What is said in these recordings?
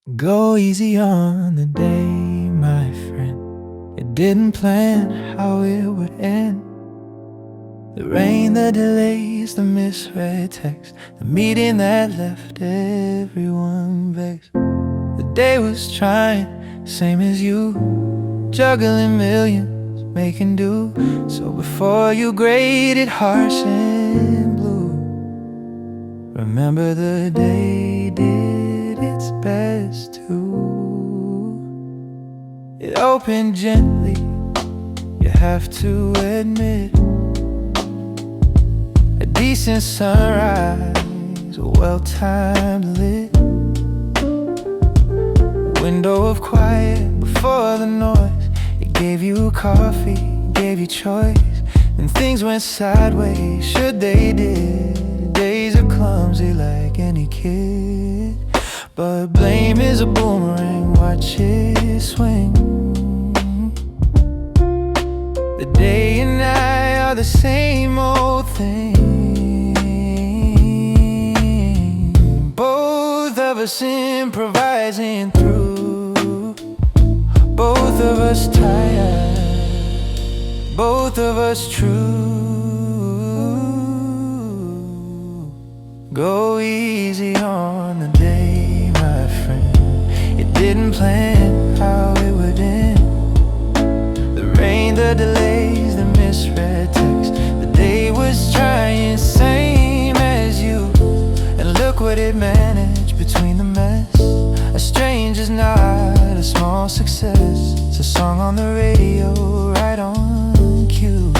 Go easy on the day, my friend. It didn't plan how it would end. The rain, the delays, the misread text, the meeting that left everyone vexed. The day was trying, same as you, juggling millions, making do. So before you grade it harsh and blue, remember the day did its best too. It opened gently, you have to admit. A decent sunrise, a well-timed lit window of quiet before the noise. It gave you coffee, gave you choice. And things went sideways, should they did. Days are clumsy like any kid, but blame is a boomerang, watch it swing. The day and night are the same old thing. Both of us improvising through, both of us tired, both of us true. Go easy on the day, my friend. It didn't plan how it would end. The rain, the delays, the misread text. The day was trying, same as you. And look what it managed between the mess. A stranger's not a small success. It's a song on the radio, right on cue.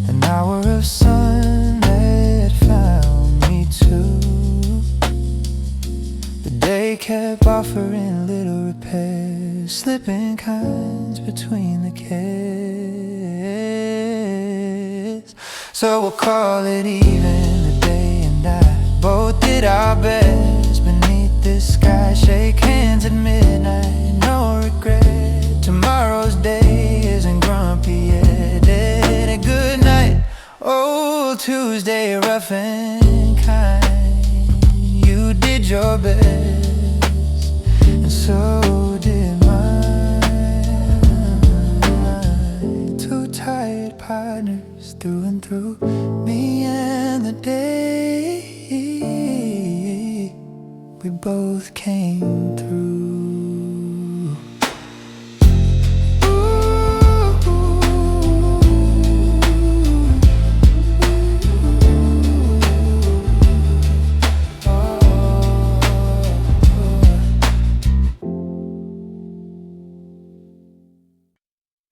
An hour of sun that found me too. The day kept offering little repairs, slipping kinds between the cares. So we'll call it even, the day and I both did our best beneath this sky. Shake hands at midnight, no regret. Tomorrow's day isn't grumpy yet. And a good night, oh Tuesday, rough and kind. You did your best, and so did mine. Two tired partners through and through, me and the day. We both came through.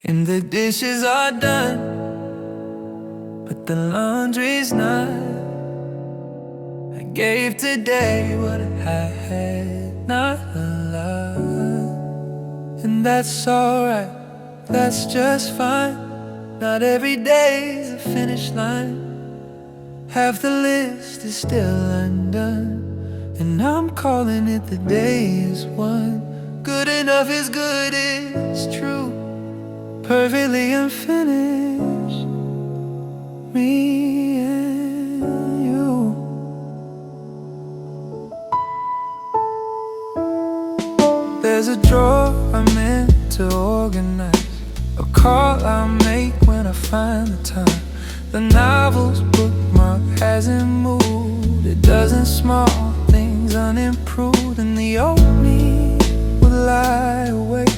And the dishes are done, but the laundry's not. I gave today what I had, not a lot. And that's alright, that's just fine. Not every day's a finish line. Half the list is still undone, and I'm calling it the day is won. Good enough is good, it's true. Perfectly unfinished, me and you. There's a drawer I meant to organize, a call I'll make when I find the time. The novel's bookmark hasn't moved, a dozen small things unimproved, and the old me will lie awake,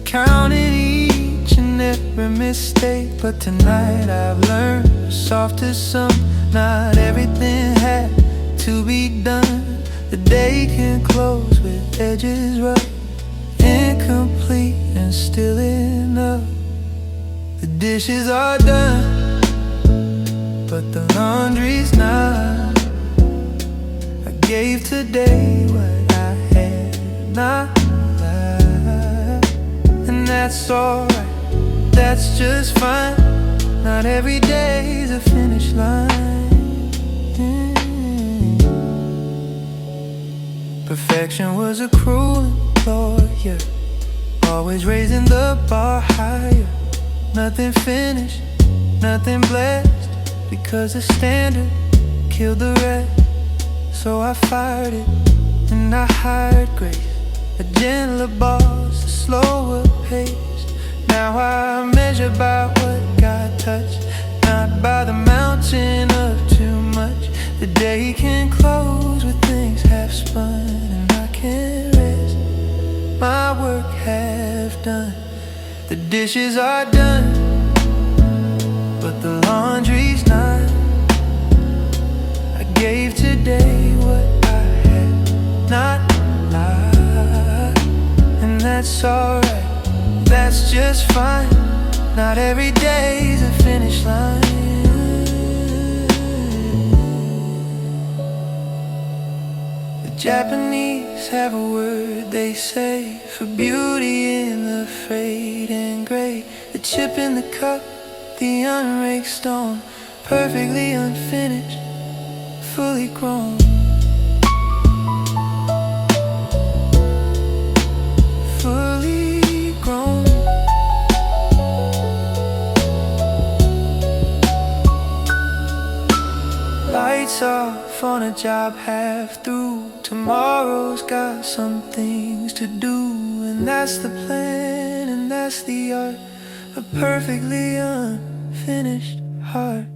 counting each and every mistake. But tonight I've learned, soft as some, not everything had to be done. The day can close with edges rough, incomplete and still enough. The dishes are done, but the laundry's not. I gave today what I had, not that. And that's alright, that's just fine. Not every day's a finish line. Perfection was a cruel employer, always raising the bar higher. Nothing finished, nothing blessed, because the standard killed the rest. So I fired it, and I hired grace, a gentler boss, a slower pace. Now I measure by what God touched, not by the mountain of too much. The day can close with things half spun, and I can rest, my work half done. The dishes are done, but the laundry's not. I gave today what I had not lied, and that's alright, that's just fine. Not every day's a finish line. The Japanese have a word they say for beauty in the fading gray. The chip in the cup, the unraked stone, perfectly unfinished, fully grown. Fully grown. Lights off on a job half through. Tomorrow's got some things to do, and that's the plan, and that's the art, a perfectly unfinished heart.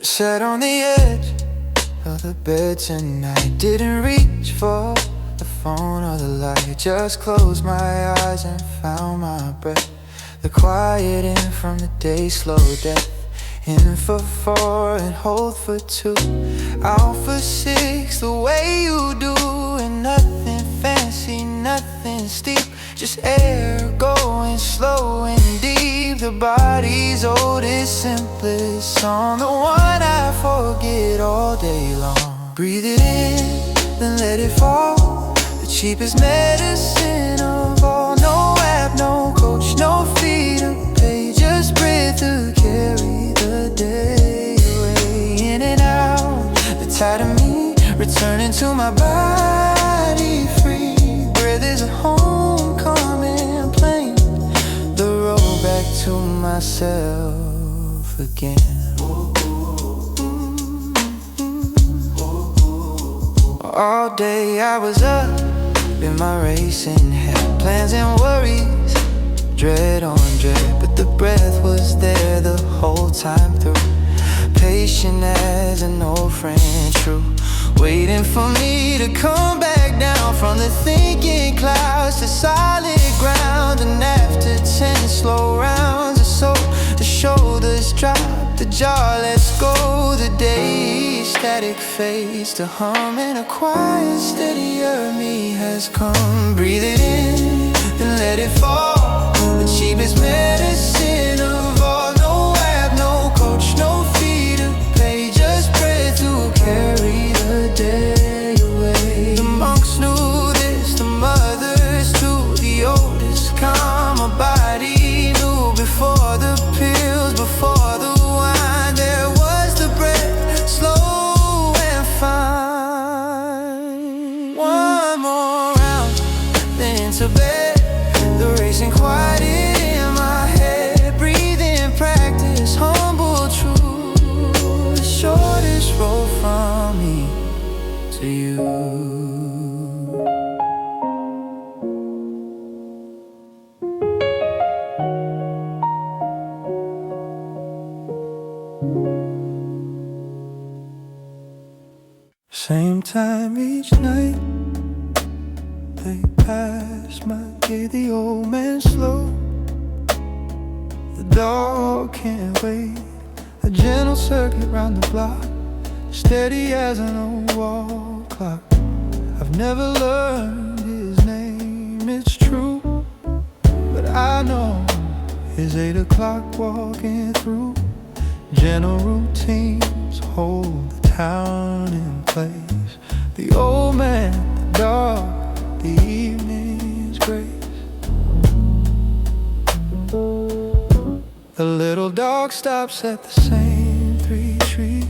Sat on the edge of the bed tonight, didn't reach for the phone or the light, just closed my eyes and found my breath. The quiet in from the day's slow death. In for 4 and hold for 2, out for 6 the way you do. And nothing fancy, nothing steep, just air going slow and deep. The body's oldest, simplest song, the one I forget all day long. Breathe it in, then let it fall, the cheapest medicine of all. No app, no coach, no fee to pay, just breathe to carry the day away. In and out, the tide of me returning to my body free. Breath is a homecoming plane, the road back to myself again. All day I was up in my racing head, plans and worries, dread on dread, but the breath was there the whole time through. Patient as an old friend, true, waiting for me to come back down from the thinking clouds to solid ground. And after 10 slow rounds or so, the shoulders drop, the jaw lets go. The day static fades to hum, and a quiet steadier me has come. Breathe it in, then let it fall, the cheapest medicine of all. No app, no coach, no fee to pay, just breath to carry the day away. The monks knew this, the mothers too, the oldest calm my body knew. Before the pills, before the wine, there was the breath, slow and fine. One more round, then to bed, the racing quiet in my head. Breathing practice, humble truth, the shortest road from me to you. Same time each night, they pass my gate, the old man slow, the dog can't wait. A gentle circuit round the block, steady as an old wall clock. I've never learned his name, it's true, but I know his 8 o'clock walking through. Gentle routines hold the town in place. The old man, the dog, the evening's grace. The little dog stops at the same 3 trees,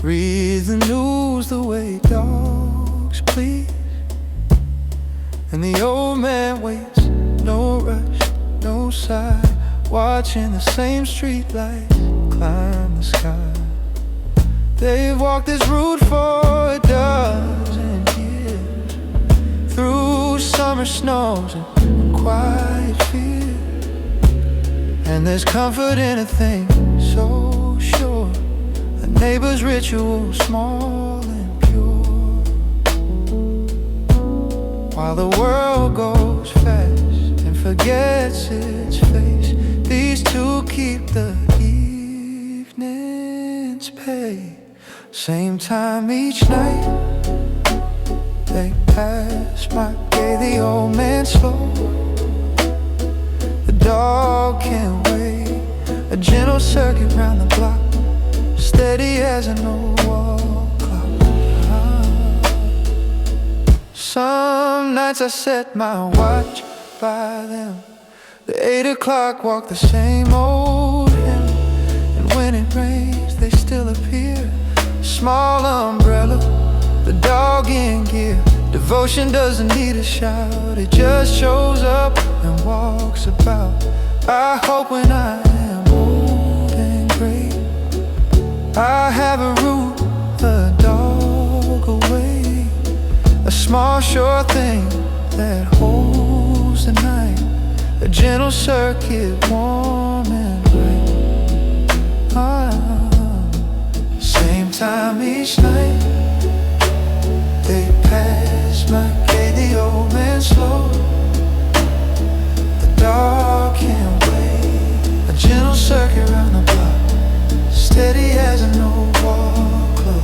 reads the news the way dogs please, And the old man waits, no rush, no sigh, watching the same street lights climb the sky. They've walked this route for a dozen years, through summer snows and quiet fear. And there's comfort in a thing so sure, a neighbor's ritual, small and pure. While the world goes fast and forgets its face, these two keep the evening's pay. Same time each night, they pass my gate, the old man slow. The dog can't wait, a gentle circuit round the block, steady as an old wall clock. Some nights I set my watch by them, the 8 o'clock walk, the same old hymn. And when it rains they still appear, small umbrella, the dog in gear. Devotion doesn't need a shout, it just shows up and walks about. I hope when I am old and gray, I have a root, a dog away, a small sure thing that holds the night, a gentle circuit, warm and bright. Same time each night, they pass my gate, the old man slow. The dog can't wait, a gentle circuit round the block, steady as an old wall clock.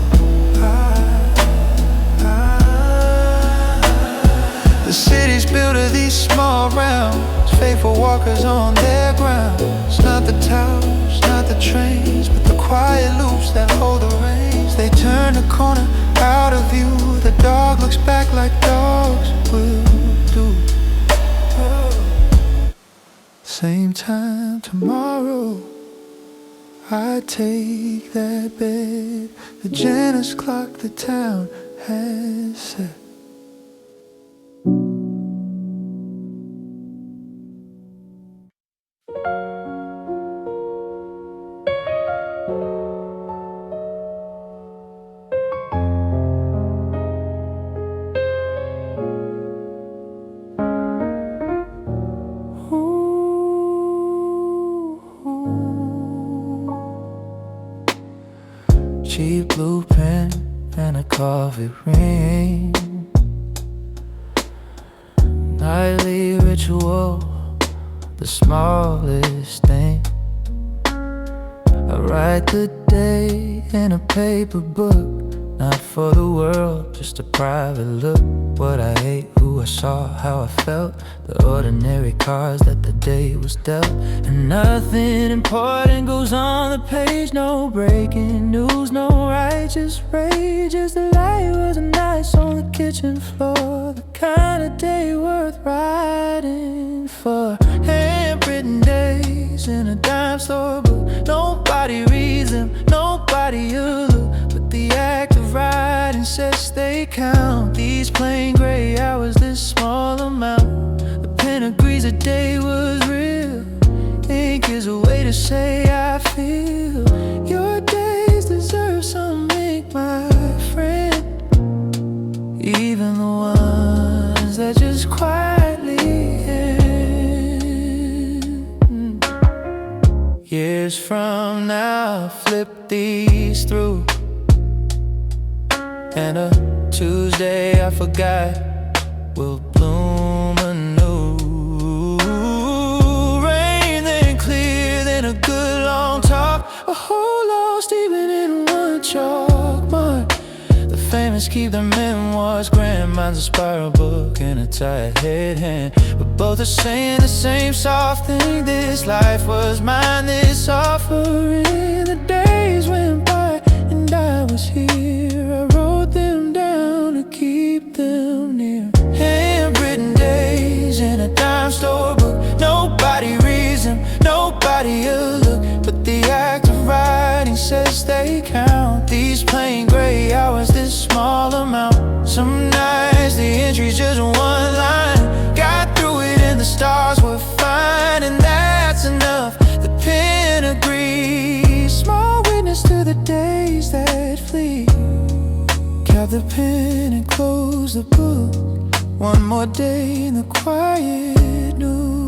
The city's built of these small rounds, faithful walkers on their ground. It's not the towers, not the trains, but the quiet loops that hold the reins. They turn the corner out of view, the dog looks back like dogs will do. Same time tomorrow, I take that bed, the Janus clock the town has set. Cheap blue pen and a coffee ring, nightly ritual, the smallest thing. I write the day in a paper book, not for the world, just a private look. What I ate, who I saw, how I felt, the ordinary cards that the day was dealt. And nothing important goes on the page, no breaking news, no righteous rage. Just the light was nice on the kitchen floor, the kind of day worth writing for. Handwritten days in a dime store book, nobody reads them, nobody will look, but the act of writing says they count. These plain gray hours, this small amount, the pen agrees a day was real. Ink is a way to say I feel. Your days deserve some ink, my friend, even the ones that just quietly end. Years from now, flip these through, and a Tuesday I forgot will bloom anew. Rain then clear, then a good long talk, a whole lost even in one chalk mark. The famous keep their memoirs grand, mine's a spiral book in a tight head hand, but both are saying the same soft thing. This life was mine, this offering. The days went by and I was here, I wrote them down to keep them near. Handwritten days in a dime store book, nobody reads them, nobody will look, but the act of writing says they count. These plain gray hours, this small amount, some nights the entry's just one line, the stars were fine, and that's enough. The pen agrees, small witness to the days that flee. Cap the pen and close the book. One more day in the quiet noon.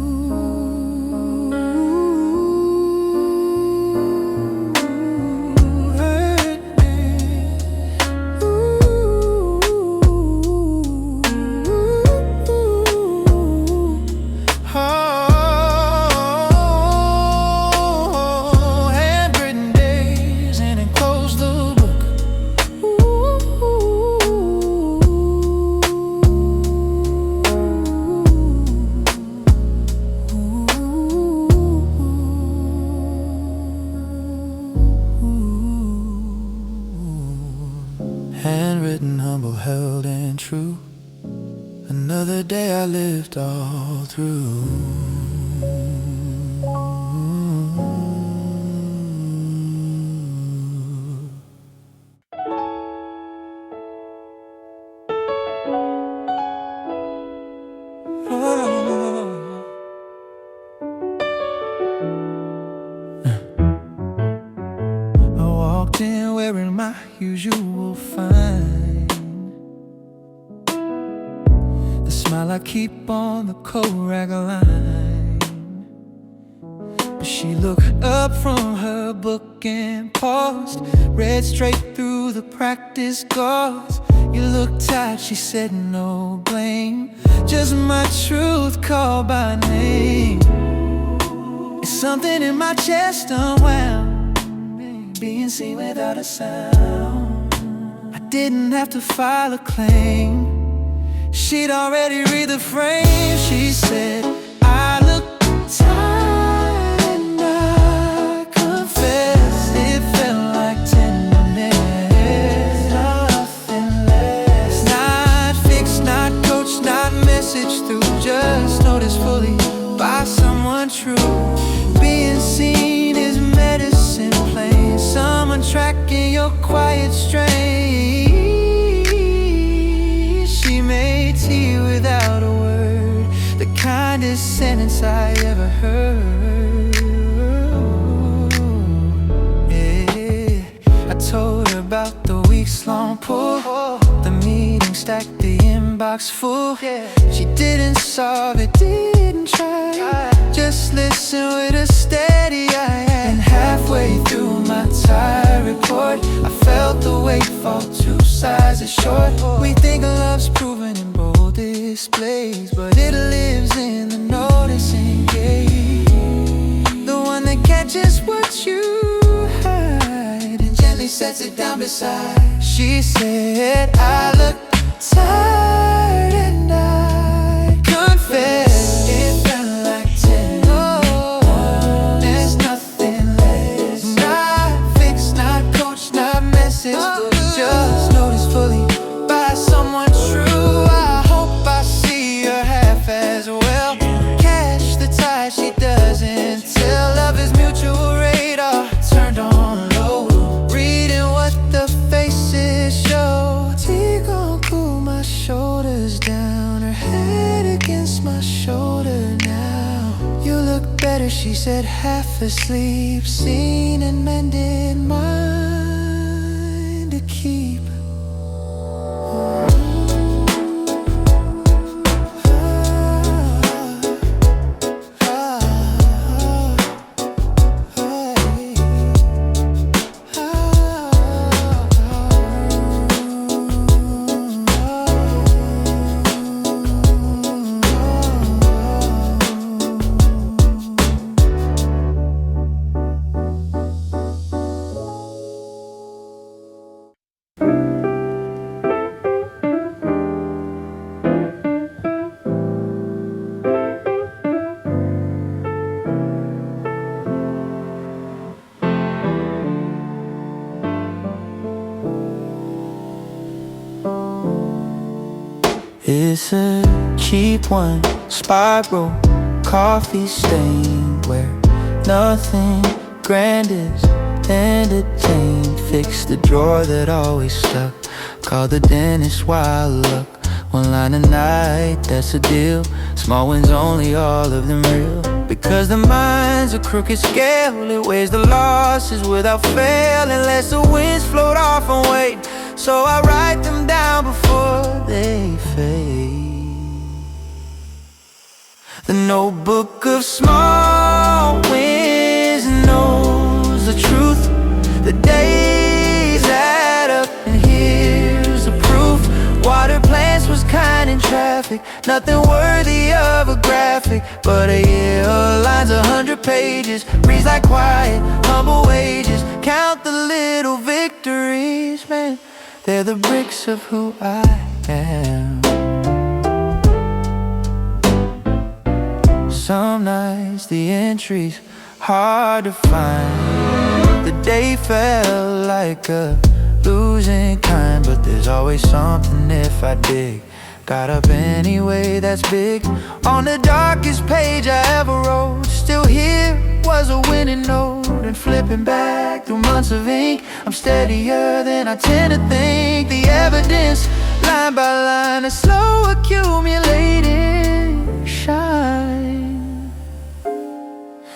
Handwritten, humble, held and true. Another day I lived all through. I walked in wearing my usual fine. The smile I keep on the correct line. But she looked up from her book and paused, read straight through the practice gauze. You look tired, she said, no blame, just my truth called by name. It's something in my chest unwound, being seen without a sound. I didn't have to file a claim, she'd already read the frame. She said, I look tired and I confess it felt like tenderness, nothing less. Not fixed, not coached, not messaged through, just noticed fully by someone true. Being seen is medicine plain, someone tracking your quiet strain. She made tea without a word, the kindest sentence I ever heard. Yeah. I told her about the weeks-long pull, the meeting stacked, the inbox full. She didn't solve it, didn't try, just listen with a steady eye. And halfway through my tired report, I felt the weight fall 2 sizes short. We think love's proven in bold displays, but it lives in the noticing gaze, the one that catches what you hide and gently sets it down beside. She said, I look tired and I confess it felt like tenderness, nothing less. Not fixed, not coached, not messaged, just noticed fully by someone true. I hope I see her half as well, catch the tide she doesn't tell. Love is mutual radar turned on low, reading what the faces show. Tea gon' cool my shoulders down, her head against my shoulder now. You look better, she said, half asleep, seen and mended, mine to keep. It's a cheap one, spiral, coffee stain, where nothing grand is entertained. Fix the drawer that always stuck, call the dentist while I look. One line a night, that's a deal. Small wins only, all of them real. Because the mind's a crooked scale, it weighs the losses without fail, and lets the winds float off and wait. So I write them down before they fade. The notebook of small wins knows the truth. The days add up, and here's the proof. Water plants was kind in traffic, nothing worthy of a graphic. But a year aligns 100 pages, reads like quiet, humble wages. Count the little victories, man, they're the bricks of who I am. Some nights the entries hard to find. The day felt like a losing kind, but there's always something if I dig. Got up anyway, that's big. On the darkest page I ever wrote, still here was a winning note. And flipping back through months of ink, I'm steadier than I tend to think. The evidence, line by line, is slow accumulating shine.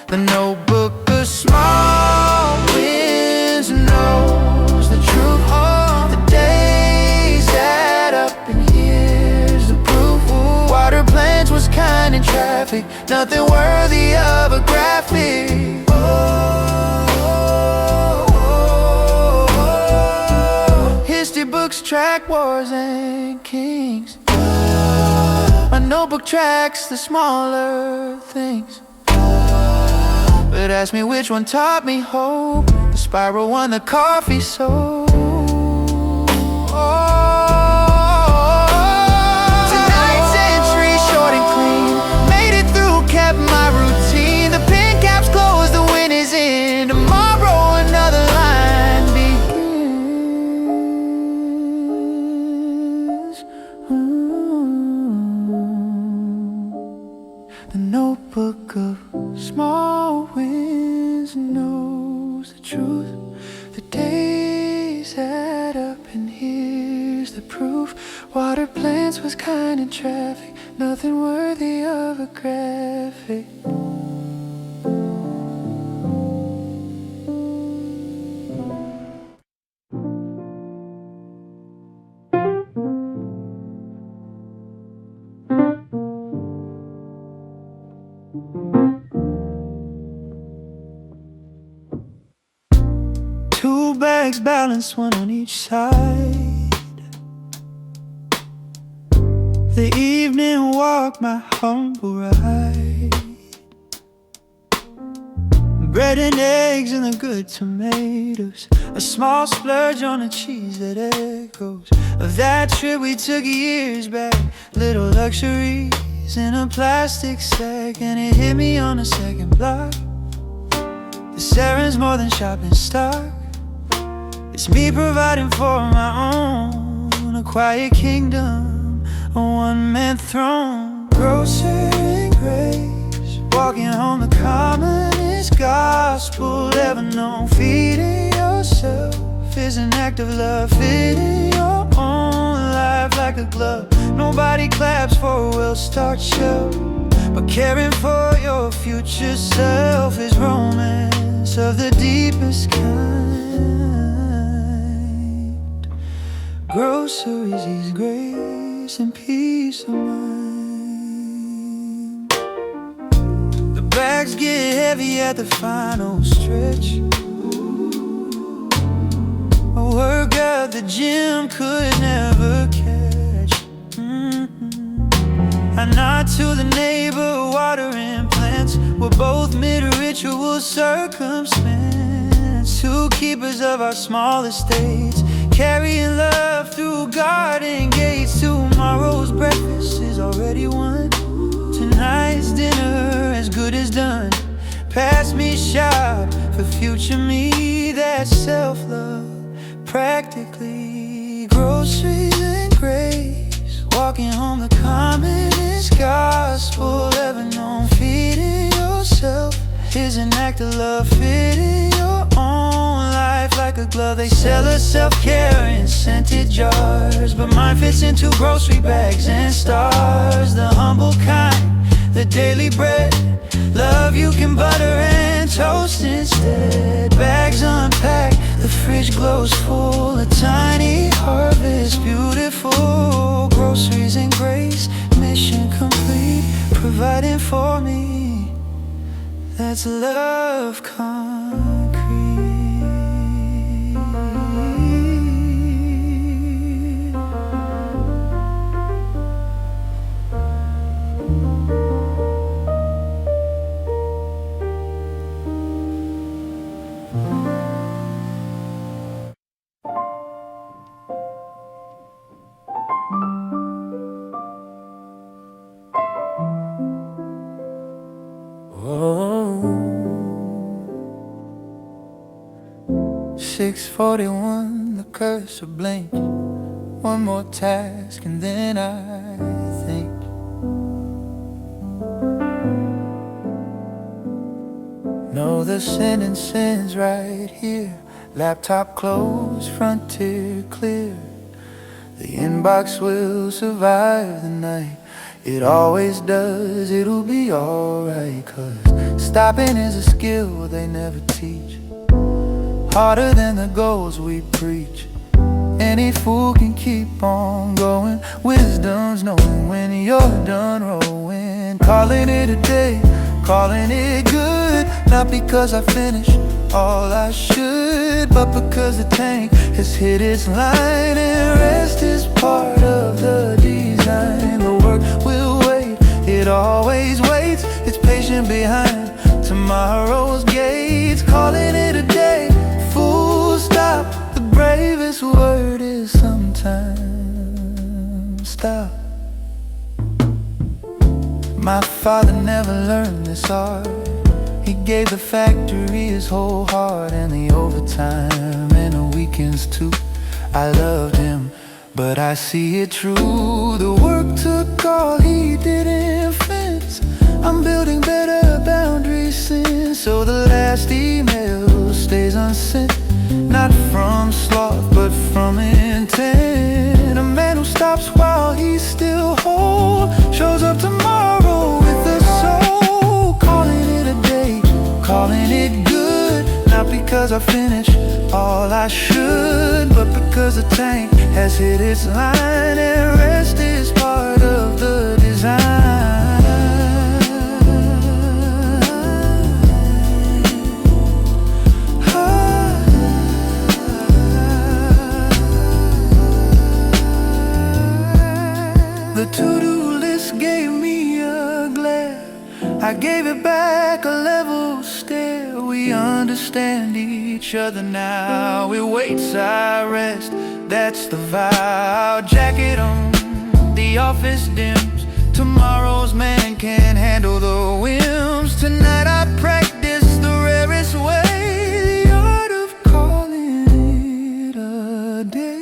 The notebook of small wins knows the truth. The days add up, and here's the proof. Water plants was kind in traffic, nothing worthy of a graphic. History books track wars and kings. My notebook tracks the smaller things. But ask me which one taught me hope, the spiral one, the coffee soap. Tonight's entry, short and clean, made it through, kept my routine. The pen caps closed, the win is in. Tomorrow another line begins. The notebook of small wins knows the truth. The days add up, and here's the proof. Water plants was kind in traffic, nothing worthy of a graphic. Two bags balanced, one on each side. The evening walk, my humble ride. Bread and eggs and the good tomatoes. A small splurge on the cheese that echoes of that trip we took years back. Little luxuries in a plastic sack, and it hit me on the second block. This errand's more than shopping stock. It's me providing for my own, a quiet kingdom, a one-man throne. Groceries and Grace, walking home the commonest gospel ever known. Feeding yourself is an act of love, fitting your own life like a glove. Nobody claps for a well-stocked shelf, but caring for your future self is romance of the deepest kind. Groceries is grace and peace of mind. The bags get heavy at the final stretch. A work at the gym could never catch. I nod to the neighbor watering plants. We're both mid-ritual circumstance. Two keepers of our small estates, carrying love through garden gates. Tomorrow's breakfast is already won. Tonight's dinner as good as done. Pass me shop for future me. That's self-love, practically. Groceries and Grace, walking home the commonest gospel ever known. Feeding yourself is an act of love, fitting your own life like like a glove. They sell us self-care in scented jars, but mine fits into grocery bags and stars. The humble kind, the daily bread, love you can butter and toast instead. Bags unpacked, the fridge glows full, a tiny harvest, beautiful. Groceries and Grace, mission complete, providing for me. That's love concrete. Oh, 6:41, the cursor blink. One more task and then I think. No, the sentence ends right here. Laptop closed, frontier clear. The inbox will survive the night. It always does, it'll be alright. 'Cause stopping is a skill they never teach, harder than the goals we preach. Any fool can keep on going. Wisdom's knowing when you're done rowing. Calling it a day, calling it good. Not because I finished all I should, but because the tank has hit its line. And rest is part of the design. The work will wait, it always waits. It's patient behind tomorrow's gates. Calling it a day, full stop. The bravest word is sometimes stop. My father never learned this art. He gave the factory his whole heart, and the overtime and the weekends too. I loved him, but I see it true. The work took all he didn't fence. I'm building better boundaries since. So the last email stays unsent, not from sloth, but from intent. A man who stops while he's still whole shows up tomorrow with a soul. Calling it a day, calling it good. Not because I finished all I should, but because the tank has hit its line. And rest is part of the design. The to-do list gave me a glare. I gave it back a level stare. We understand each other now. It waits, I rest. That's the vow. Jacket on, the office dims. Tomorrow's man can't handle the whims. Tonight I practice the rarest way, the art of calling it a day.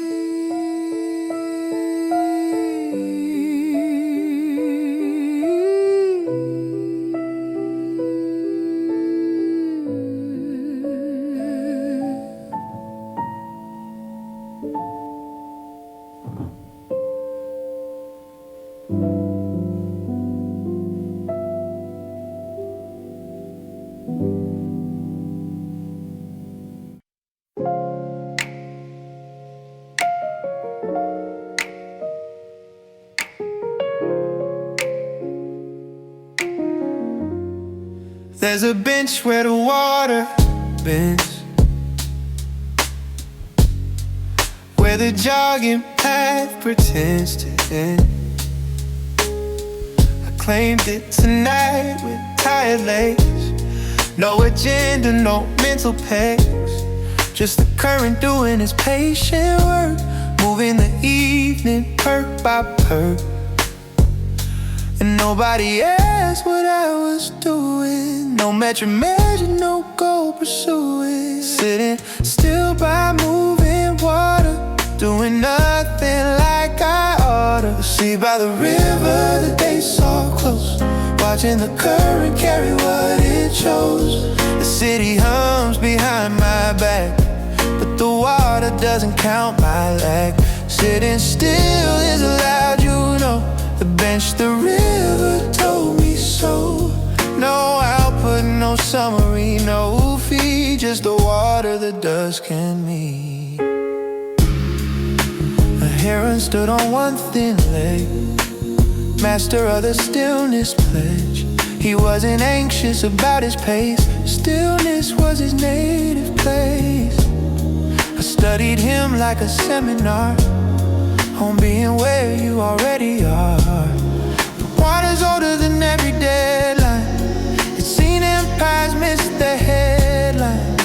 There's a bench where the water bends, where the jogging path pretends to end. I claimed it tonight with tired legs. No agenda, no mental pace. Just the current doing its patient work, moving the evening perk by perk. And nobody asked what I was doing. No metric measure, no goal pursuing. Sitting still by moving water, doing nothing like I oughta. See by the river, the day saw close, watching the current carry what it chose. The city hums behind my back, but The water doesn't count my lack. Sitting still is allowed, you know. The bench, the river told me so. No output, no summary, no fee. Just the water, the dusk and me. A heron stood on one thin leg, master of the stillness pledge. He wasn't anxious about his pace. Stillness was his native place. I studied him like a seminar on being where you already are. The water's older than every deadline. It's seen empires miss the headline,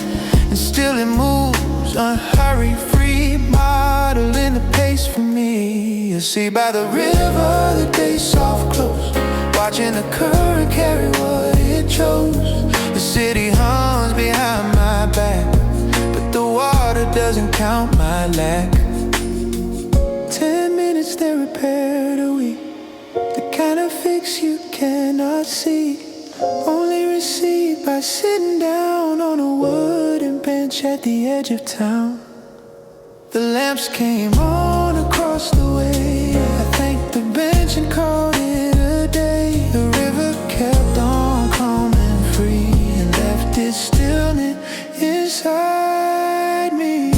and still it moves unhurried, free, modeling the pace for me. You see by the river the day's soft close, watching the current carry what it chose. The city hums behind my back, but the water doesn't count my lack. 10 minutes they repaired a week, the kind of fix you cannot see, only received by sitting down on a wooden bench at the edge of town. The lamps came on across the way. I thanked the bench and called it a day. The river kept on calm and free, and left its stillness inside me.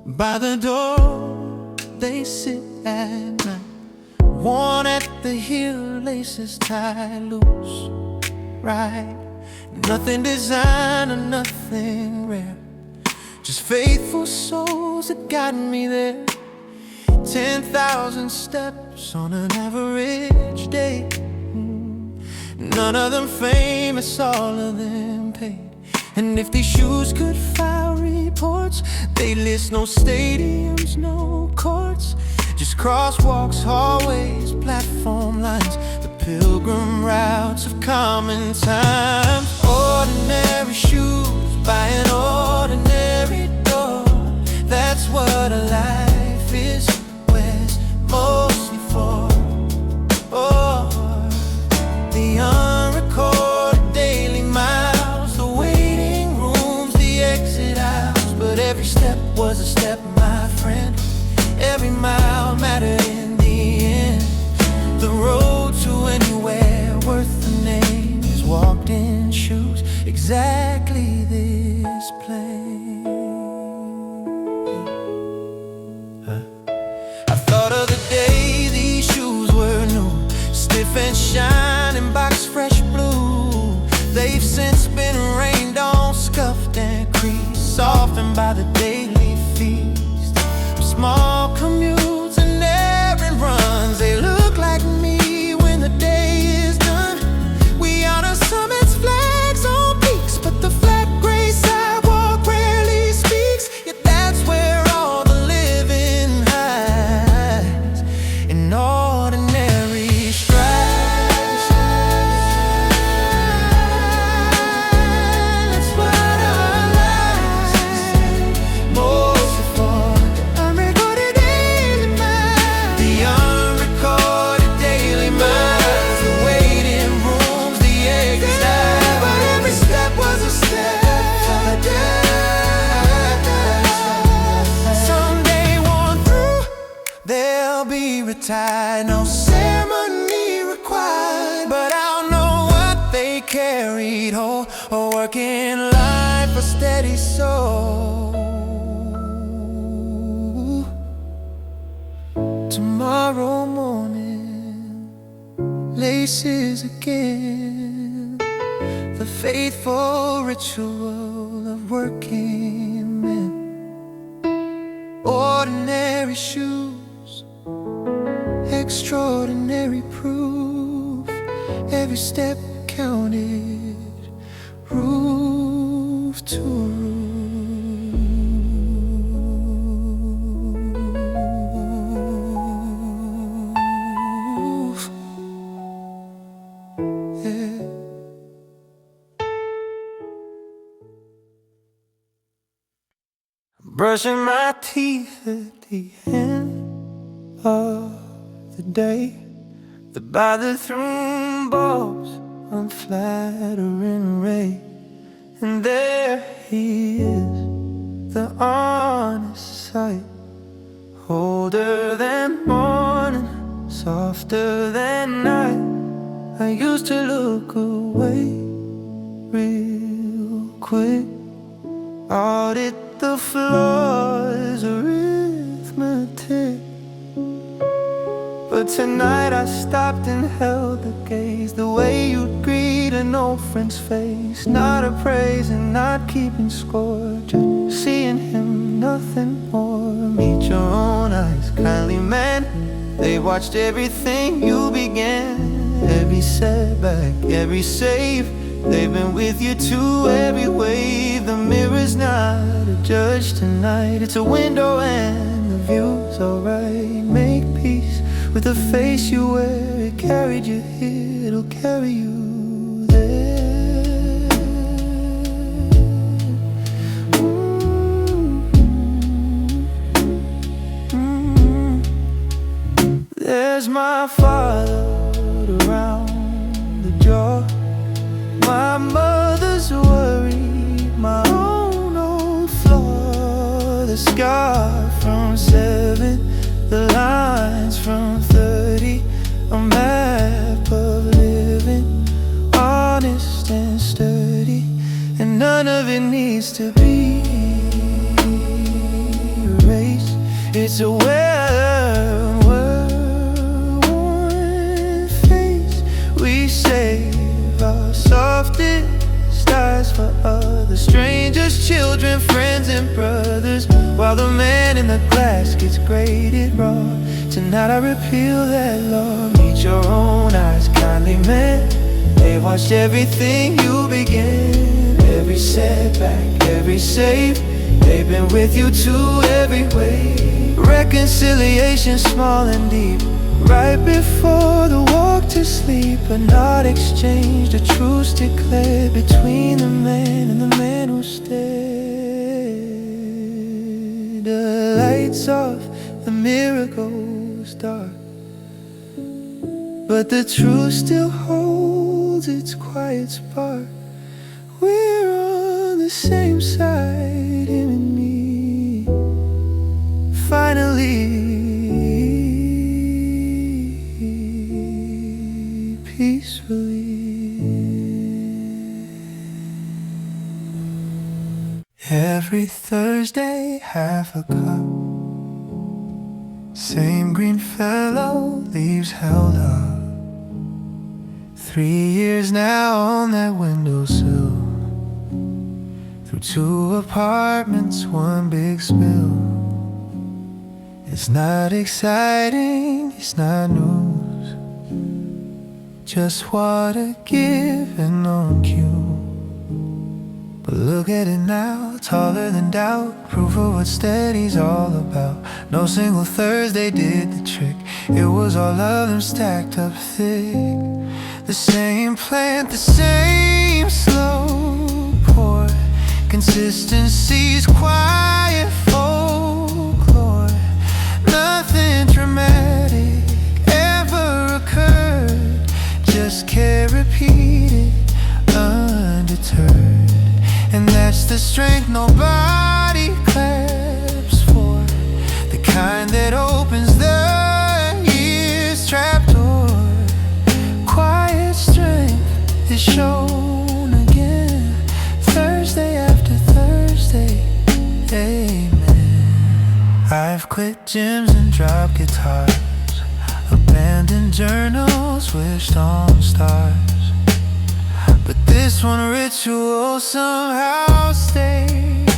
By the door they sit at night, worn at the heel, laces tied loose, right? Nothing designer, nothing rare, just faithful souls that got me there. 10,000 steps on an average day, none of them famous, all of them paid. And if these shoes could file reports, they list no stadiums, no courts, just crosswalks, hallways, platform lines, the pilgrim routes of common times. Ordinary shoes by an ordinary door, that's what a life is, where's mostly for. Oh, the unrecorded daily miles, the waiting rooms, the exit aisles. But every step was a step, my friend. Every mile mattered in the end. The road to anywhere worth the name is walked in shoes exactly this plain. I thought of the day these shoes were new, stiff and shining, box fresh blue. They've since been rained on, scuffed and creased, softened by the daily feast. Small commutes and errand runs, they look like me when the day is done. We honor summits, flags on peaks, but the flat gray sidewalk rarely speaks. Yet that's where all the living hides, in ordinary strides. That's what our lives is mostly for. Unrecorded daily miles, the unrecorded daily miles, the waiting rooms, the exit aisles. But every step was a step further. Someday worn through, they'll be retired, no ceremony required. But I'll know what they carried whole, a working life, a steady soul. Tomorrow morning, laces again, the faithful ritual of working men. Ordinary shoes, extraordinary proof. every step counted, roof to roof. Brushing my teeth at the end of the day. The bathroom bulbs unflattering ray. And there he is, the honest sight. Older than morning, softer than night. I used to look away real quick. Audit the flaws, arithmetic. But tonight I stopped and held the gaze, the way you'd greet an old friend's face. Not appraising, not keeping score, just seeing him, nothing more. Meet your own eyes, kindly man. They watched everything you began, every setback, every save. They've been with you to every wave. The mirror's not a judge tonight, it's a window and the view's alright. Make peace with the face you wear. It carried you here, it'll carry you there. There's my father around the jaw, my mother's worry, my own old flaw. The scar from 7, the lines from 30. A map of living, honest and sturdy. And none of it needs to be erased. It's a well-worn face. We save our softest eyes for others, strangers, children, friends and brothers, while the man in the glass gets graded raw. Tonight I repeal that law. Meet your own eyes, kindly man. They watched everything you began, every setback, every save. They've been with you to every wave. Reconciliation small and deep, right before the walk to sleep. But not exchanged, a truce declared between the man and the man who stared. The lights off, the mirror goes dark, but the truth still holds its quiet spark. We're on the same side, him and me. Finally, peacefully. Every Thursday, half a cup. Same green fellow, leaves held up. 3 years now on that windowsill. Through 2 apartments, 1 big spill. It's not exciting, it's not news, just water given on cue. But look at it now, taller than doubt, proof of what steady's all about. No single Thursday did the trick, it was all of them stacked up thick. The same plant, the same slow pour, consistency's quiet folklore. Nothing dramatic ever occurred, just care repeated, undeterred. And that's the strength nobody claps for, the kind that opens the year's trapdoor. Quiet strength is shown again, Thursday after Thursday, amen. I've quit gyms and dropped guitars, abandoned journals, wished on stars. But this one ritual somehow stayed.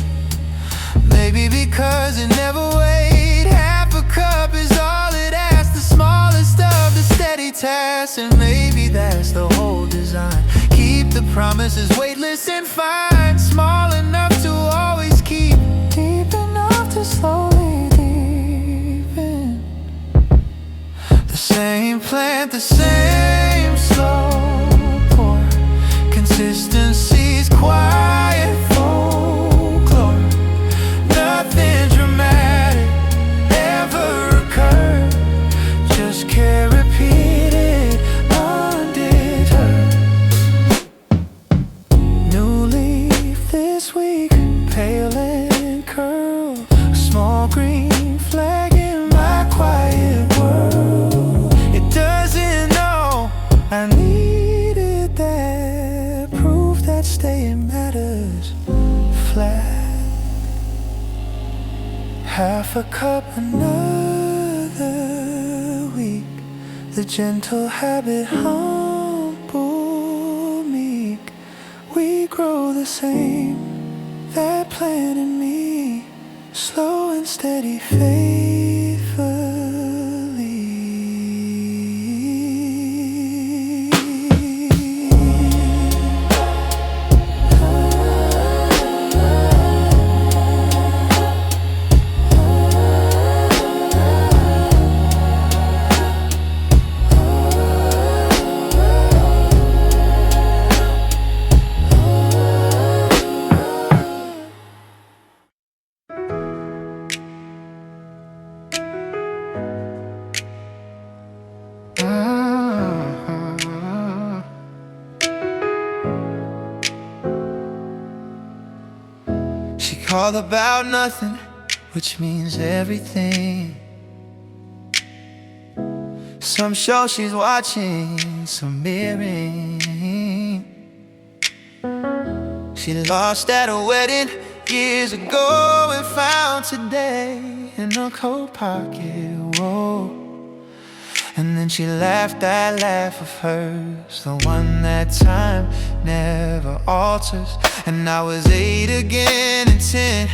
Maybe because it never weighed. Half a is all it asks, the smallest of the steady tasks. And maybe that's the whole Promises weightless and fine, small enough to always keep, deep enough to slowly deepen. The same plant, the same slow pour. Consistency's quiet folklore. Nothing dramatic ever occurred. Just care repeated undeterred. New leaf this week, pale and curl. A small green flag in my quiet world. It doesn't know I needed that proof that staying matters. Flat, half a cup another week. The gentle habit humble meek. We grow the same, that plan in me. Slow and steady faithfully. She called about nothing, which means everything. Some show she's watching, some mirroring. She lost at a wedding years ago and found today in a coat pocket. Whoa. And then she laughed that laugh of hers, the one that time never alters. And I was 8 again and 10,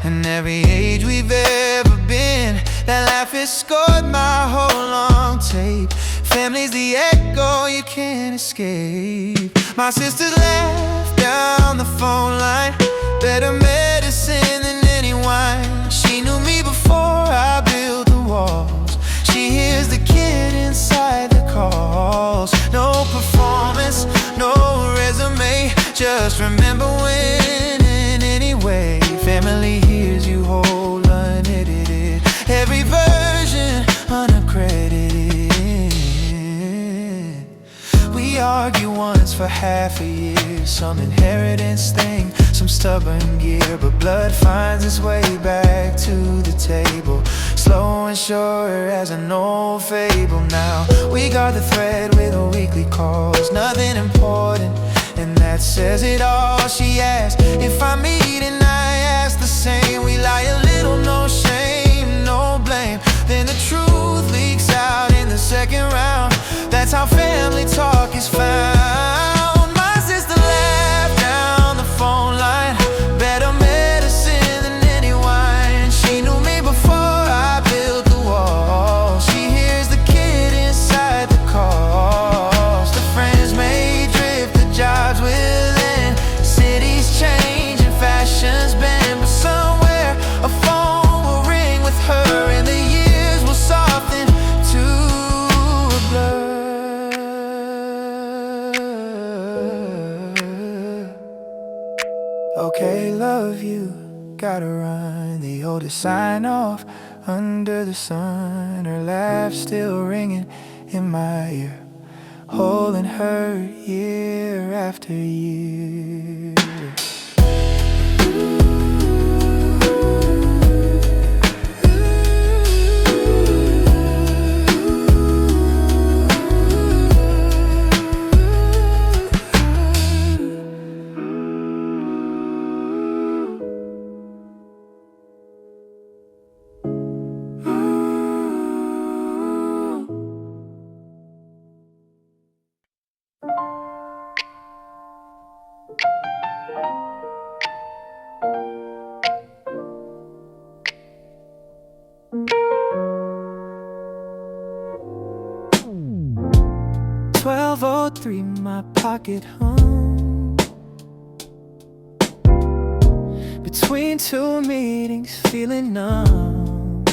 and every age we've ever been. That laugh has scored my whole long tape. Family's the echo you can't escape. My sisters laughed down the phone line, better medicine than any wine. She knew me before I built the walls. She hears the kid inside the calls. No performance, no resume, just remember winning anyway. Family hears you whole, unedited, every version unaccredited. We argue once for half a year, some inheritance thing, some stubborn gear. But blood finds its way back to the table, slow and sure as an old fable. Now we got the thread with a weekly calls, nothing important, and that says it all. She asked if I meet and I ask the same. We lie a little, no shame, no blame. Then the truth leaks out in the second round. That's how family talk is found. My sister laughed down the phone line, better medicine than any wine. She knew me before I built the wall. She hears the kid inside the calls. The friends may drift, the jobs will end, cities change and fashions bend. But somewhere a phone will ring with her, and the years will soften to a blur. Okay, love you, gotta run. The oldest sign off under the sun. Her laugh still ringing in my ear, holding her year after year. .1203, my pocket hum. between two meetings, feeling numb.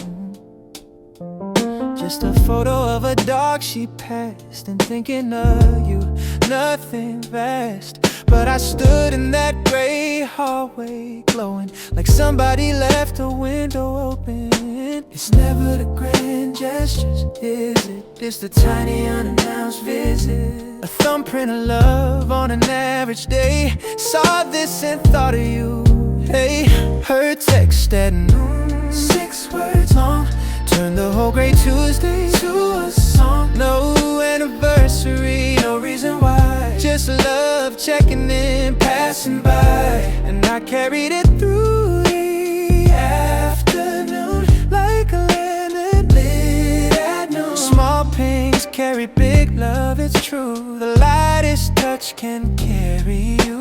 Just a photo of a dog she passed, and thinking of you, nothing vast. But I stood in that gray hallway, glowing like somebody left a window open. It's never the grand gestures, is it? It's the tiny unannounced visit. A thumbprint of love on an average day. Saw this and thought of you. Hey, her text at noon, 6 words long. Turned the whole gray Tuesday to a song. No anniversary, no reason why. Just love checking in, passing by. And I carried it through the afternoon, like a lantern lit at noon. Small pings carry big love, it's true. The lightest touch can carry you.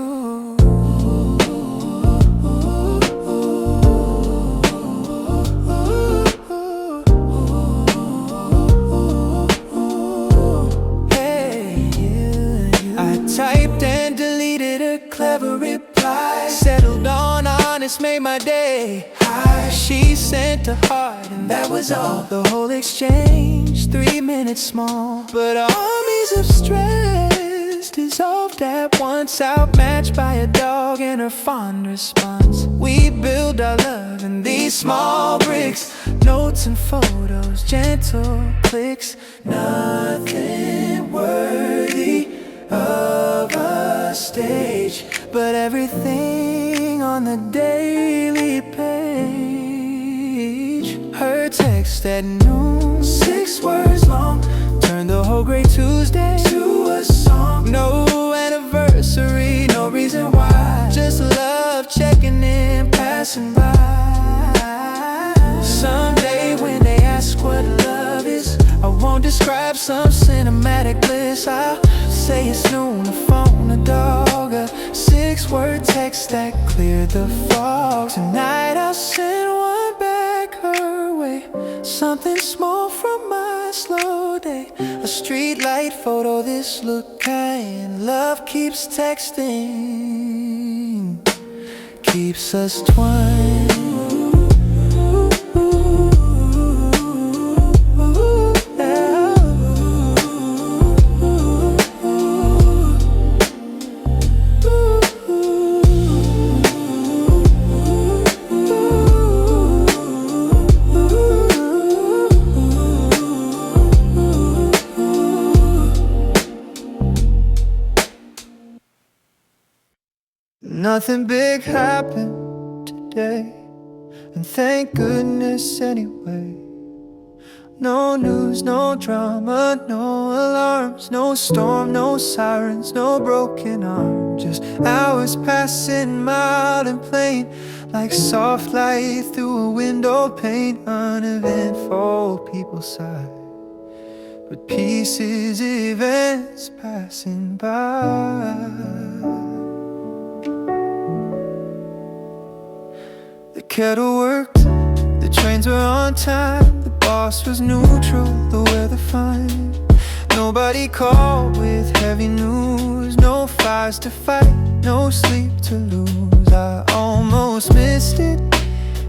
Typed and deleted a clever reply. Settled on honest, made my day. Hi, she sent a heart and that was all. The whole exchange, 3 minutes small. But armies of stress dissolved at once, outmatched by a dog and her fond response. We build our love in these small bricks. Notes and photos, gentle clicks. Nothing worthy of a stage, but everything on the daily page. Her text at noon, 6 words long. Turned the whole gray Tuesday to a song. No anniversary, no reason why. Just love checking in, passing by. Someday when they ask what love is, I won't describe some cinematic bliss. I'll say it's noon, a phone, a dog, a 6-word text that cleared the fog. Tonight I'll send one back her way, something small from my slow day. A street light photo, this look kind. Love keeps texting, keeps us twined. Nothing big happened today, and thank goodness anyway. No news, no drama, no alarms, no storm, no sirens, no broken arm. Just hours passing mild and plain, like soft light through a window pane. Uneventful, people sigh, but pieces, events passing by. The kettle worked, the trains were on time, the boss was neutral, the weather fine. Nobody called with heavy news, no fires to fight, no sleep to lose. I almost missed it,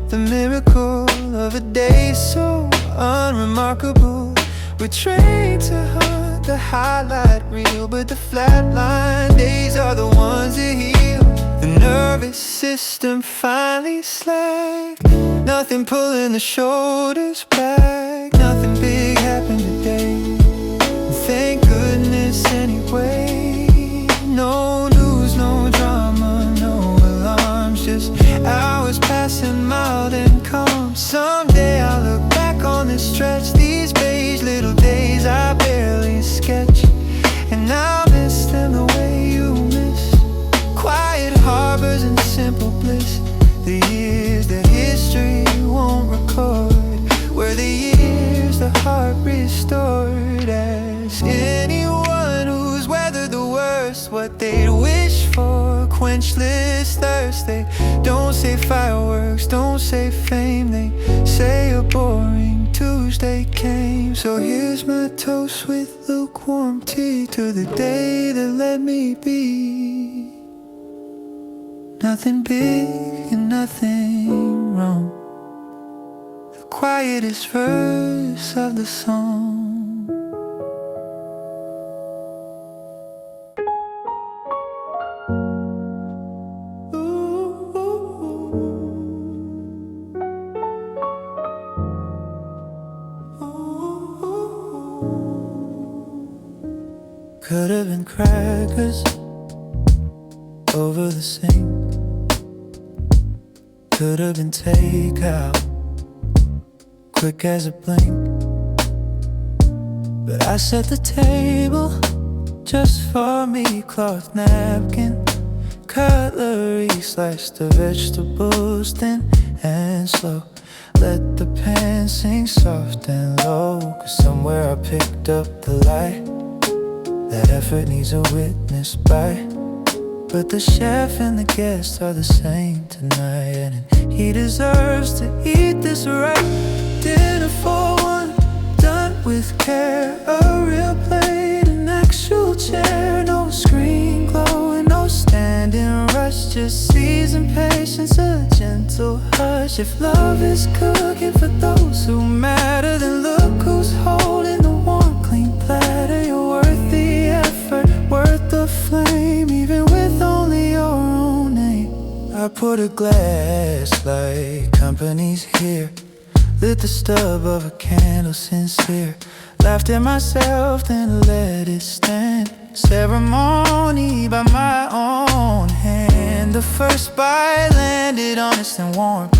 the miracle of a day so unremarkable. We're trained to hunt the highlight reel, but the flatline days are the ones that heal. The nervous system finally slacked, nothing pulling the shoulders back. Nothing big happened today, thank goodness anyway. No news, no drama, no alarms, just hours passing mild and calm. Someday I'll look back on this stretch, these beige little days I barely sketch, and I'll miss them the way you miss quiet harbors and simple bliss. The years that history won't record were the years the heart restored. Ask anyone who's weathered the worst what they'd wish for, quenchless thirst. They don't say fireworks, don't say fame, they say a boring Tuesday came. So here's my toast with lukewarm tea to the day that let me be. Nothing big and nothing wrong. The quietest verse of the song. Could have been crackers over the sink. Could have been takeout, quick as a blink. But I set the table just for me. Cloth napkin, cutlery, sliced the vegetables thin and slow. Let the pan sing soft and low, 'cause somewhere I picked up the light. That effort needs a witness by. But the chef and the guests are the same tonight, and he deserves to eat this right. Dinner for one, done with care. A real plate, an actual chair. No screen glow and no standing rush. Just seasoned patience, a gentle hush. If love is cooking for those who matter, then look who's holding the warm, clean platter. You're worth the effort, worth the flame, even with only your own name. I put a glass like company's here. Lit the stub of a candle sincere. Laughed at myself, then let it stand. Ceremony by my own hand. The first bite landed honest and warm.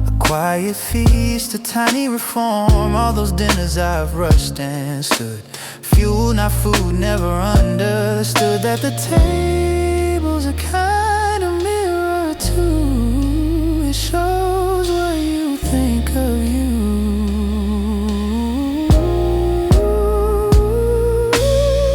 A quiet feast, a tiny reform. All those dinners I've rushed and stood. Fuel, not food, never understood. That the table's a kind of mirror too. It shows what you think of you.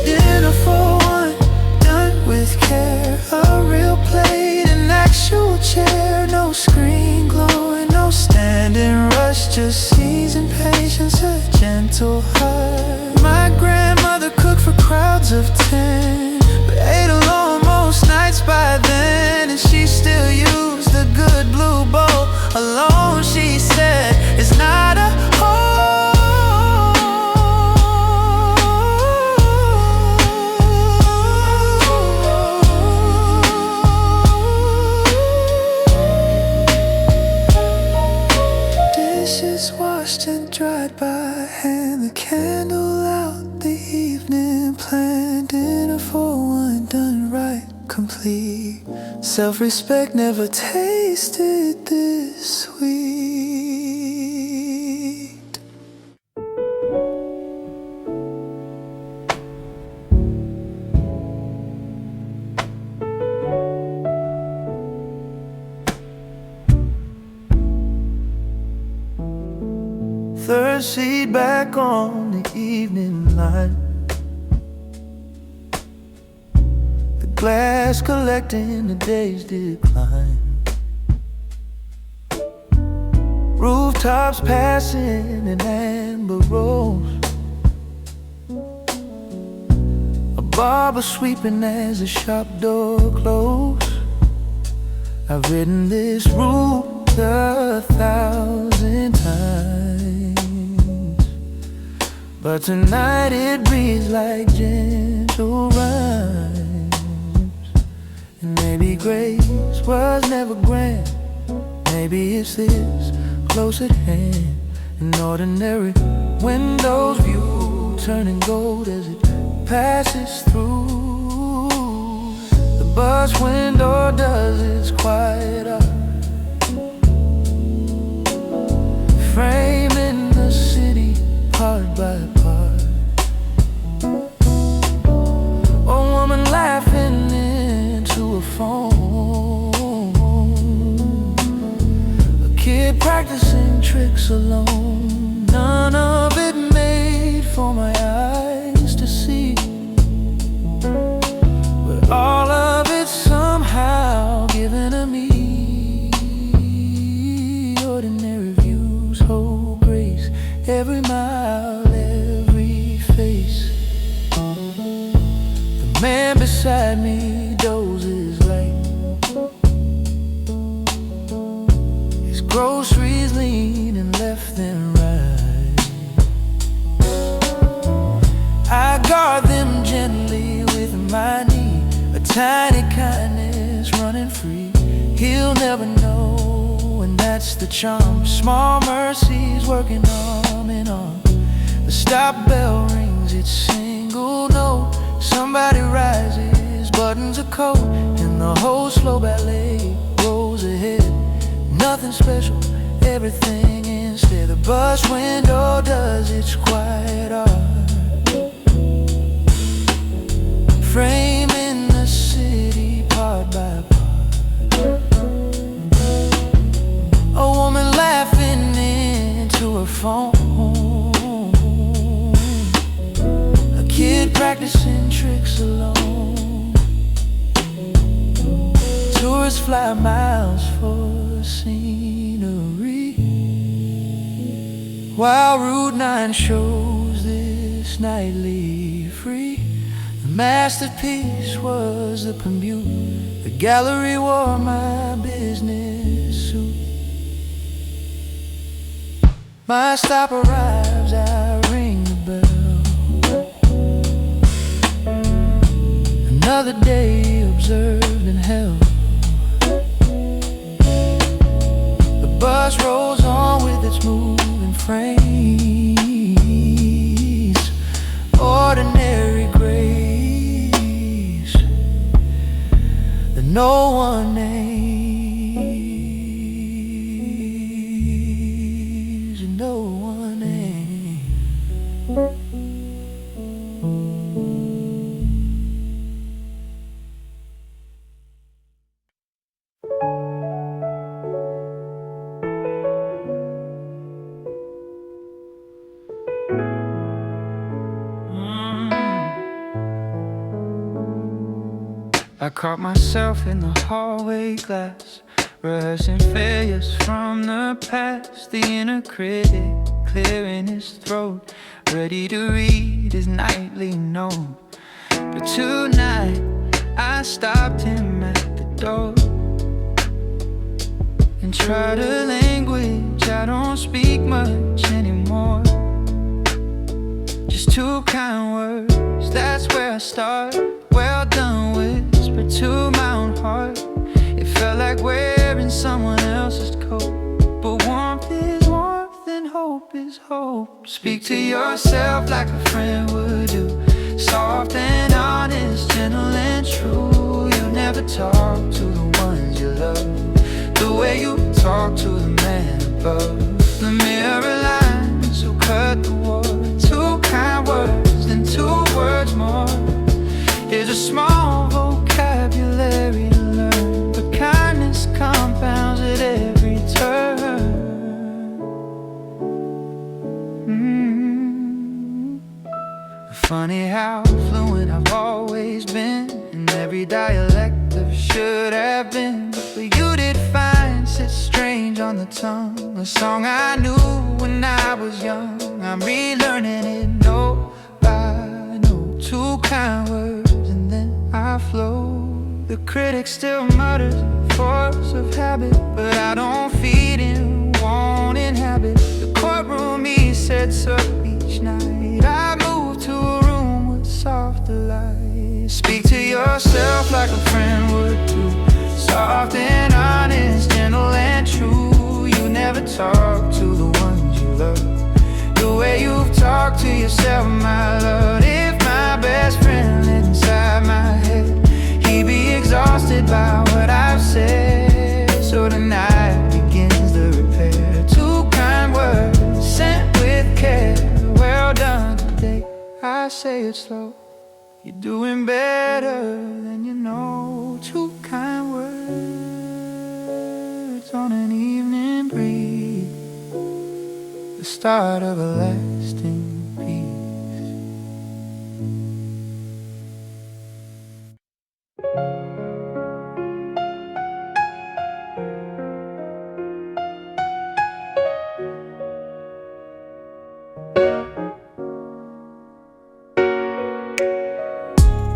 Dinner for one, done with care. A real plate, an actual chair. No screen glow and no standing rush. Just seasoned patience, a gentle heart. My grandmother cooked for crowds of 10, but ate alone most nights by then. And she still used the good blue bowl alone. She said it's not a home. Dishes washed and dried by hand. The candle out, the evening plan. Dinner for one, done right, complete. Self-respect never tasted this sweet. Third seat back on the evening line. The glass collecting the day's decline. Rooftops passing in amber rose. A barber sweeping as the shop door closed. I've written this rule 1,000 times, but tonight it breathes like gentle rhymes. And maybe grace was never grand. Maybe it's this close at hand. An ordinary window's view turning gold as it passes through. The bus window does its quiet art, framing the city part by part. A woman laughing into a phone. A kid practicing tricks alone. None of it made for my eyes to see, but all of it somehow given to me. Ordinary views hold grace. Every mile, every face. The man beside me dozes light. my need, a tiny kindness running free. He'll never know, and that's the charm. Small mercies working arm in arm. The stop bell rings its single note. Somebody rises, buttons are cold, and the whole slow ballet rolls ahead. Nothing special, everything instead. The bus window does its quiet art, framing the city part by part. A woman laughing into her phone, a kid practicing tricks alone. Tourists fly miles for scenery, while Route 9 shows this nightly free. The masterpiece was the commute. The gallery wore my business suit. My stop arrives, I ring the bell. Another day observed and held. The bus rolls on with its moving frames. Ordinary grace that no one names, and no one names. I caught myself in the hallway glass, rehearsing failures from the past. The inner critic clearing his throat, ready to read his nightly note. But tonight I stopped him at the door and tried a language I don't speak much anymore. Just two kind words, that's where I start. Well done, whisper to my own heart. It felt like wearing someone else's coat, but warmth is warmth and hope is hope. Speak to yourself like a friend would do, soft and honest, gentle and true. You never talk to the ones you love the way you talk to the man above. The mirror lines will cut the war. Two kind words, then two words more. Here's a small vocabulary to learn, but kindness compounds at every turn. Funny how fluent I've always been in every dialect of should have been, but for you did find sits strange on the tongue. A song I knew when I was young, I'm relearning it note by note. Two kind words and then I flow. The critic still mutters, force of habit, but I don't feed him, won't inhabit the courtroom he sets up each night. I move to a room with softer light. Speak to yourself like a friend would do, soft and honest, gentle and true. You never talk to the ones you love the way you've talked to yourself, my love. If my best friend lived inside my head, he'd be exhausted by what I've said. So tonight begins the repair. Two kind words sent with care. Well done today, I say it slow. You're doing better than you know. Two kind words on an evening breeze, the start of a lasting peace.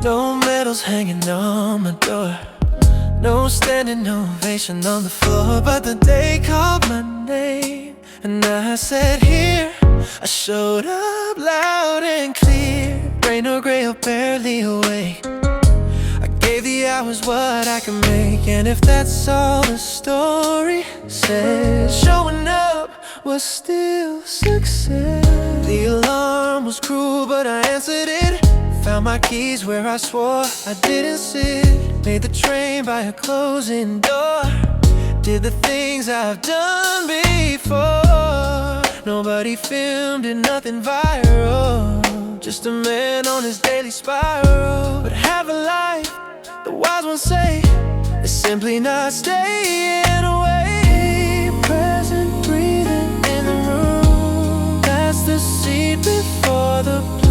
No medals hanging on my door, no standing ovation on the floor, but the day called my name and I said here. I showed up loud and clear, rain or gray or barely awake. 60 hours what I can make. And if that's all the story says, showing up was still success. The alarm was cruel but I answered it. Found my keys where I swore I didn't sit. Made the train by a closing door. Did the things I've done before. Nobody filmed it, nothing viral. Just a man on his daily spiral. But have a life, the wise ones say, is simply not staying away. Present, breathing in the room. That's the seat before the blue.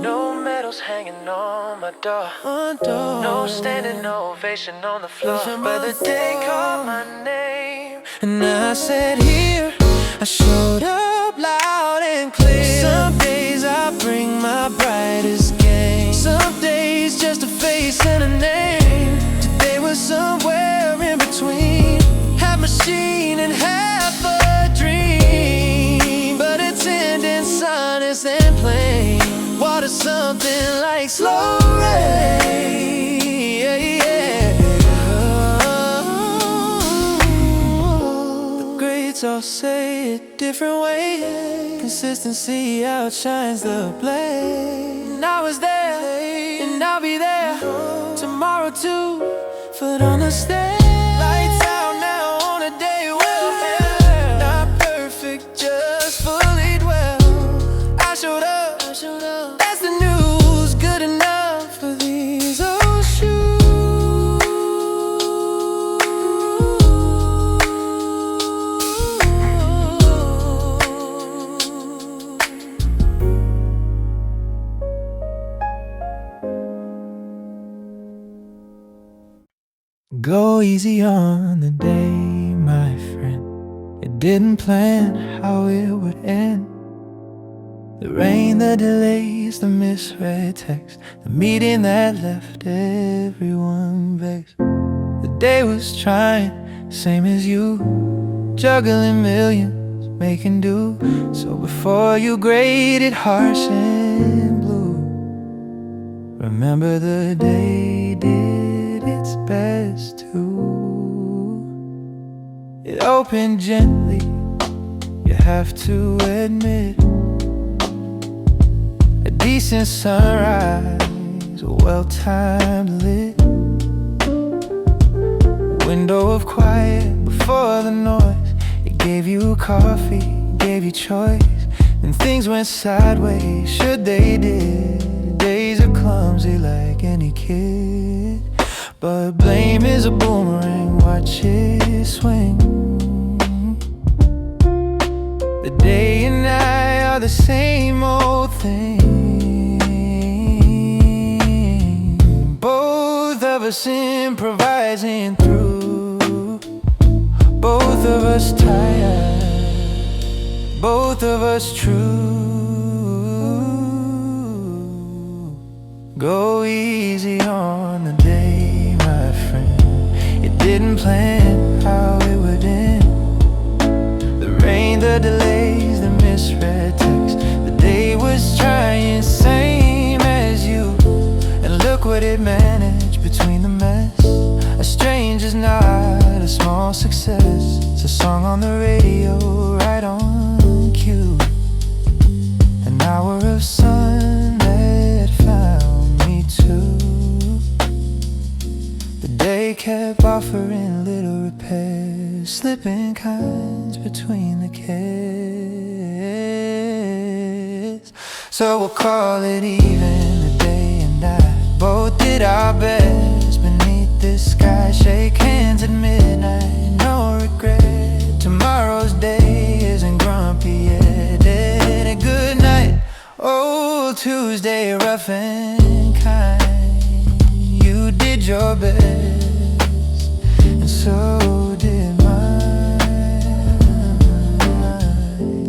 No medals hanging on my door. No standing ovation on the floor. But the day called my name and I said here. I showed up loud and clear. Some days I bring my brightest game. Some days just a face and a name. Today was somewhere in between. Half machine and half a dream. But it's ending honest and plain. Water something like slow rain. The greats all say it different ways. Consistency outshines the blame. And I was there, and I'll be there tomorrow too. Foot on the stage. Lights out now on a day well. Not perfect, just fully dwell. I showed up. That's the news, good enough for these old shoes. Go easy on the day, my friend. It didn't plan how it would end. The rain, the delays, the misread text, the meeting that left everyone vexed. The day was trying, same as you, juggling millions, making do. So before you grade it harsh and blue, remember the day did its best too. It opened gently, you have to admit. A decent sunrise, a well-timed lit window of quiet before the noise. It gave you coffee, gave you choice. And things went sideways, should they did. Days are clumsy like any kid. But blame is a boomerang, watch it swing. The day and night are the same old thing. Both of us improvising through. Both of us tired, both of us true. Go easy on the day, my friend. It didn't plan how it would end. The rain, the delays, the misread text. The day was trying, same as you. And look what it managed between the mess. A stranger's not a small success. It's a song on the radio, right on cue. An hour of sun that found me too. The day kept offering little repairs, slipping kinds between the cares. So we'll call it even, the day and night. Both did our best beneath this sky. Shake hands at midnight, no regret. Tomorrow's day isn't grumpy yet. Dead a good night, old Tuesday, rough and kind. You did your best, and so did mine.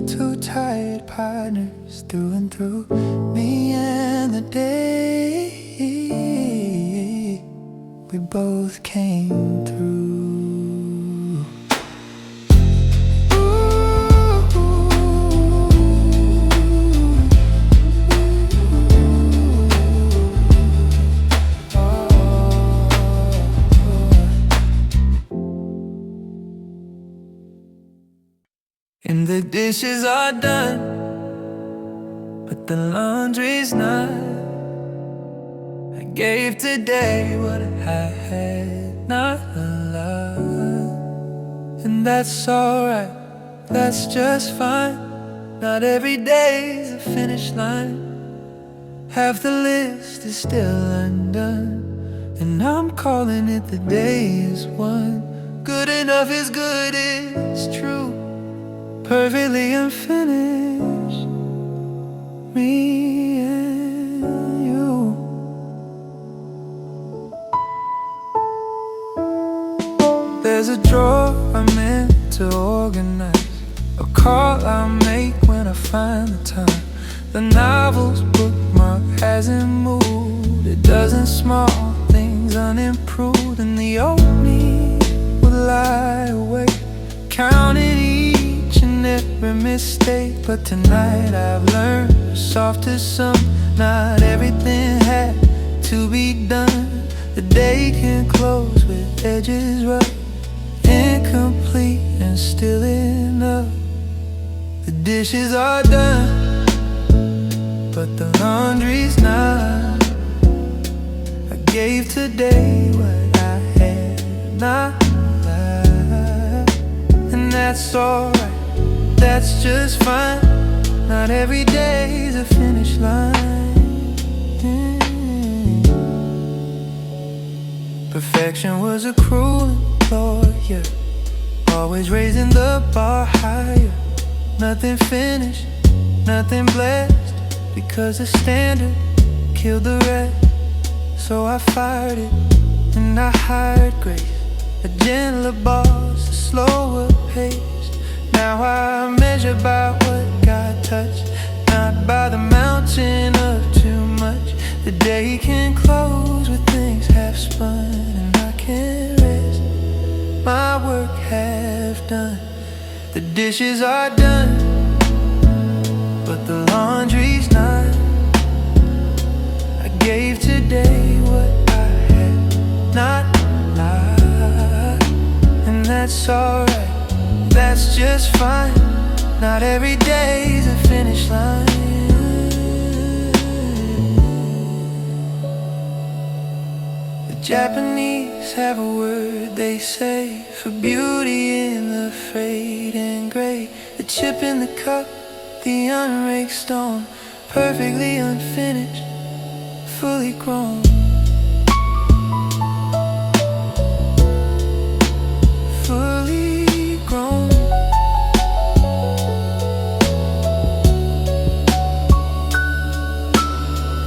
Two tired partners through and through, me and the day. We both came through. Ooh, ooh, ooh. And the dishes are done, but the laundry's not. I gave today what I had, not a lot. And that's alright, that's just fine. Not every day's a finish line. Half the list is still undone, and I'm calling it the day is won. Good enough is good, it's true. Perfectly unfinished, me and you. There's a drawer I meant to organize, a call I make when I find the time. The novel's bookmark hasn't moved, a dozen small things unimproved, and the old me would lie awake counting each and every mistake. But tonight I've learned, soft as some, not everything had to be done. The day can close with edges rough, incomplete and still enough. The dishes are done, but the laundry's not. I gave today what I had, not lied. And that's alright, that's just fine. Not every day's a finish line. Perfection was a cruel employer, always raising the bar higher. Nothing finished, nothing blessed, because the standard killed the rest. So I fired it and I hired grace, a gentler boss, a slower pace. Now I measure by what God touched, not by the mountain of too much. The day can close with things half spun, and I can rest, my work half done. The dishes are done, but the laundry's not. I gave today what I had, not lied. And that's alright, that's just fine. Not every day's a finish line. The Japanese have a word they say for beauty in the fading gray. The chip in the cup, the unraked stone, perfectly unfinished, fully grown. Fully grown.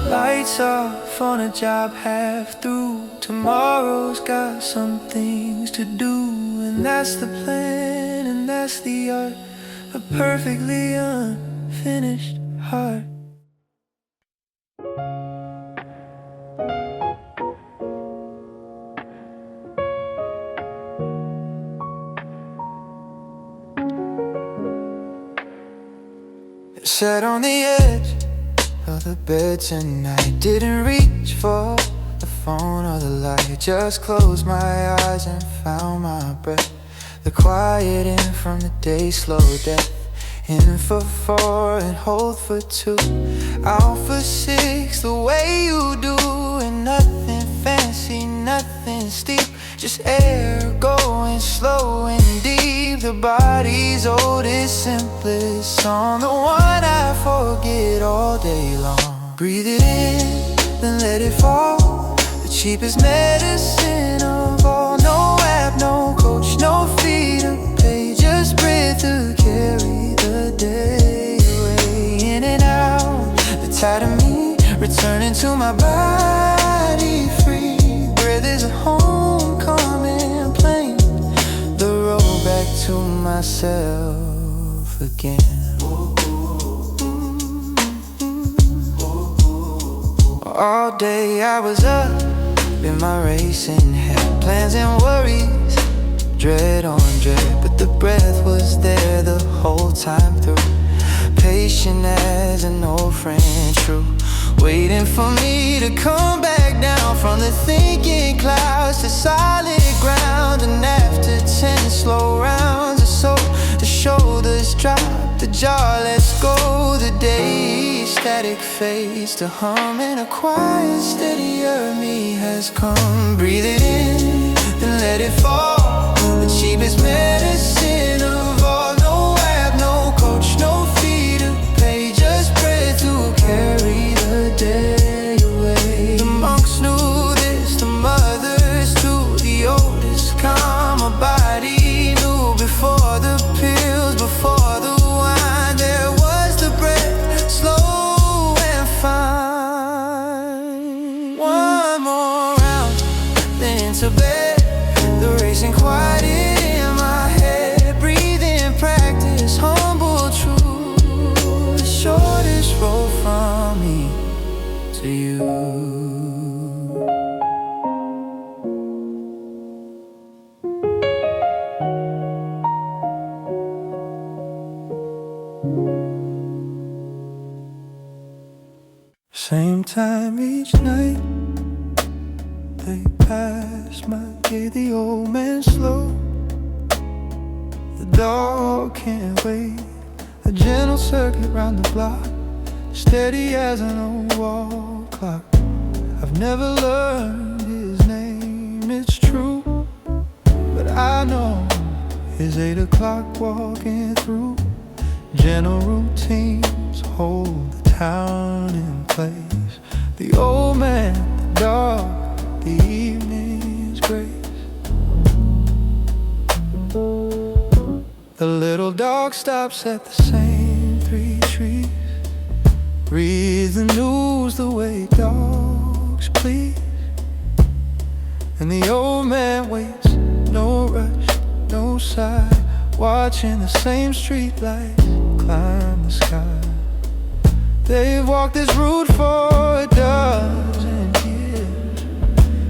Lights off on a job half through. Tomorrow's got some things to do, and that's the plan, and that's the art, a perfectly unfinished heart. Sat on the edge of the bed tonight, didn't reach for the phone or the light, just closed my eyes and found my breath. The quiet in from the day, slow death. In for 4 and hold for 2, out for 6 the way you do. And nothing fancy, nothing steep, just air going slow and deep. The body's oldest, simplest song, the one I forget all day long. Breathe it in, then let it fall, the cheapest medicine of all. No app, no coach, no fee to pay, just breathe to carry the day away. In and out, the tide of me returning to my body free. Breath is a homecoming plane, the road back to myself again. All day I was up in my racing head, plans and worries, dread on dread, but the breath was there the whole time through. Patient as an old friend, true, waiting for me to come back down from the thinking clouds to solid ground. And after 10 slow rounds or so, the shoulders drop static fades to hum, and a quiet, steadier me has come. Breathe it in, then let it fall. The cheapest medicine of all. No app, no coach, no fee to pay. Just breath to carry the day away. The monks knew this, the mothers too. The oldest calm, a body knew. Before the pills, before the wine, there was the breath, slow and fine. One more round, then to bed. The racing quiet in my head. Breathe in, practice, humble truth. The shortest road from me to you. Same time each night, they pass my gate, the old man slow. The dog can't wait, a gentle circuit round the block, steady as an old wall clock. I've never learned his name, it's true, but I know his 8 o'clock walking through. Gentle routines hold the town in place. The old man, the dog, the evening's grace. The little dog stops at the same 3 trees, reads the news the way dogs please. And the old man waits, no rush, no sigh, watching the same street lights climb the sky. They've walked this route for a dozen years,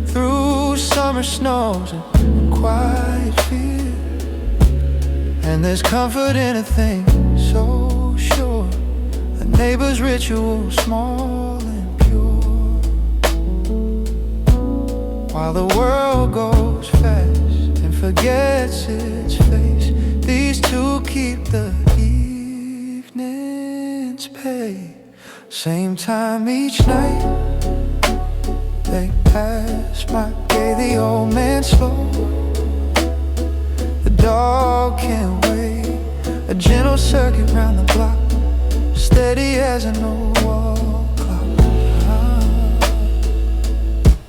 through summer snows and quiet fear. And there's comfort in a thing so sure, a neighbor's ritual small and pure. While the world goes fast and forgets its face, these two keep the evening's pay. Same time each night, they pass my gate, the old man slow. The dog can't wait, a gentle circuit round the block, steady as an old wall clock.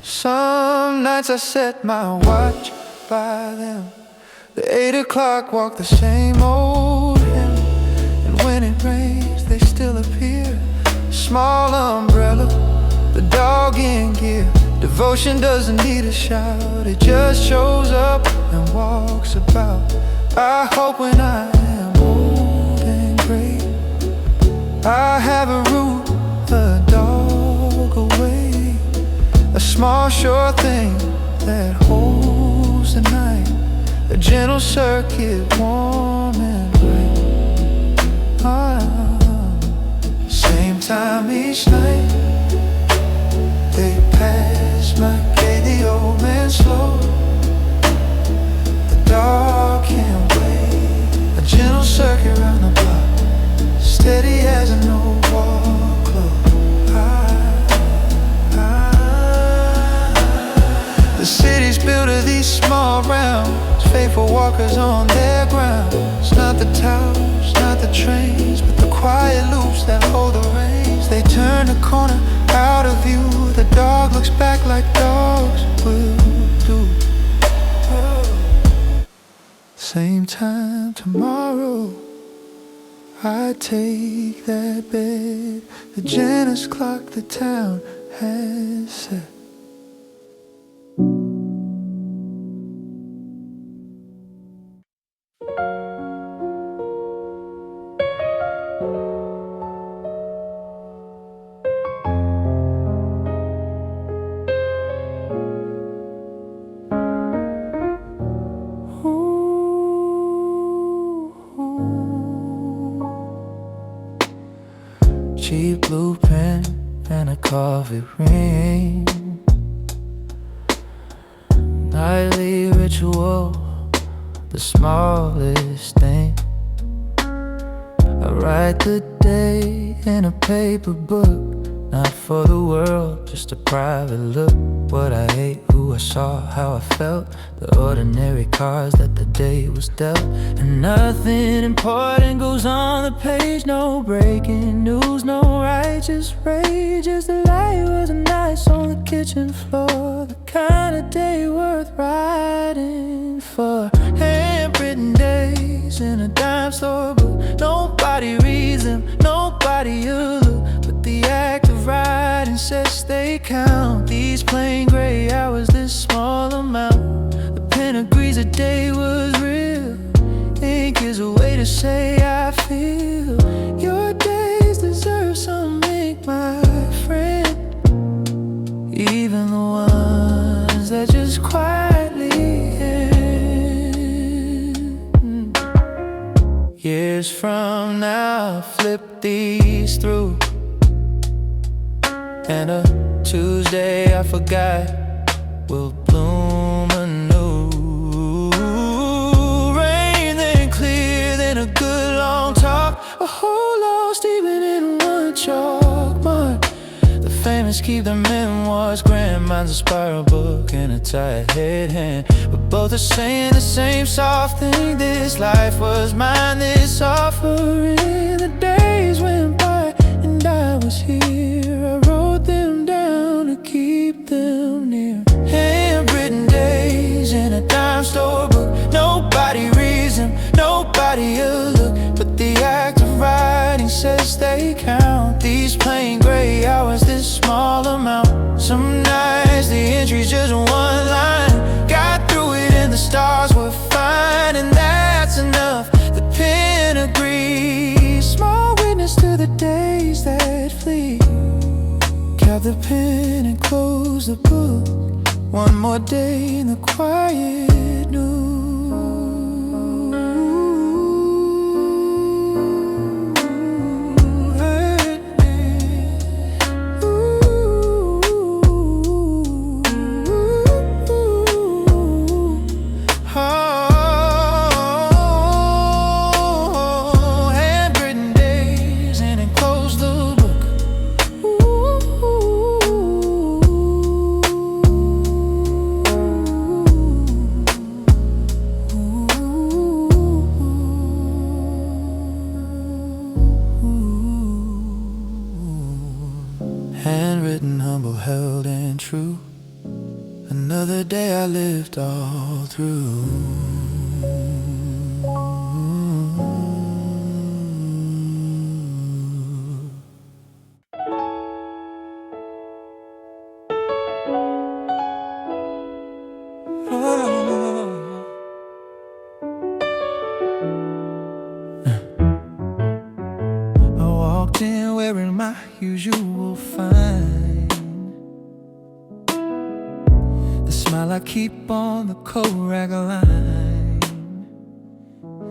Some nights I set my watch by them. The 8 o'clock walk the same old hymn, and when it rains they still appear. Small umbrella, the dog in gear. Devotion doesn't need a shout, it just shows up and walks about. I hope when I am old and gray, I have a root, a dog away, a small sure thing that holds the night, a gentle circuit warm and bright. Same time each night, they pass my gate, the old man slow. The dog can't wait, a gentle circuit round the block, steady as an old wall clock. The city's built of these small rounds, faithful walkers on their ground. It's not the towers, not the trains, but the quiet loops that hold the reins. They turn the corner out of view, the dog looks back like dogs will do. Same time tomorrow, I take that bed, the Janus clock the town has set. Cheap blue pen and a coffee ring, nightly ritual, the smallest thing. I write the day in a paper book, not for the world, just a private look. What I ate, who I saw, how I felt, the ordinary cards that the day was dealt. And nothing important goes on the page, no breaking news, no righteous rage. Just the light was nice on the kitchen floor, the kind of day worth writing for. Handwritten days in a dime store book, nobody reads them, nobody will look, but the act of writing says they count. These plain gray hours, this small amount, the pen agrees a day was real. Ink is a way to say I feel. Your days deserve some ink, my friend, even the ones that just quietly end. Years from now, flip these through, and a Tuesday I forgot will bloom anew. Rain then clear, then a good long talk, a whole lost even in one chalk mark. The famous keep their memoirs grand, mine's a spiral book and a tight head hand, but both are saying the same soft thing. This life was mine, this offering. The days went by and I was here, I wrote them down to keep them near. Handwritten days in a dime store book, nobody reads them, nobody will look, but the act of writing says they count. These plain gray hours, this small amount, some nights the entry's just one line. Got through it and the stars were fine, and that's enough. The pen agrees, small witness to the days that flee. Cap the pen and close the book, one more day in the quiet noon. Handwritten, humble, held and true, another day I lived all through. I walked in wearing my usual fine, the smile I keep on the coat rack line.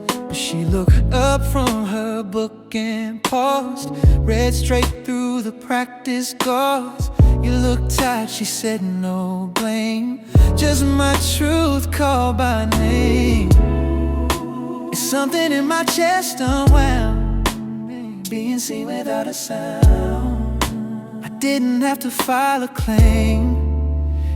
But she looked up from her book and paused, read straight through the practice gauze. You look tired, she said, no blame, just my truth called by name. It's something in my chest unwound, being seen without a sound. I didn't have to file a claim,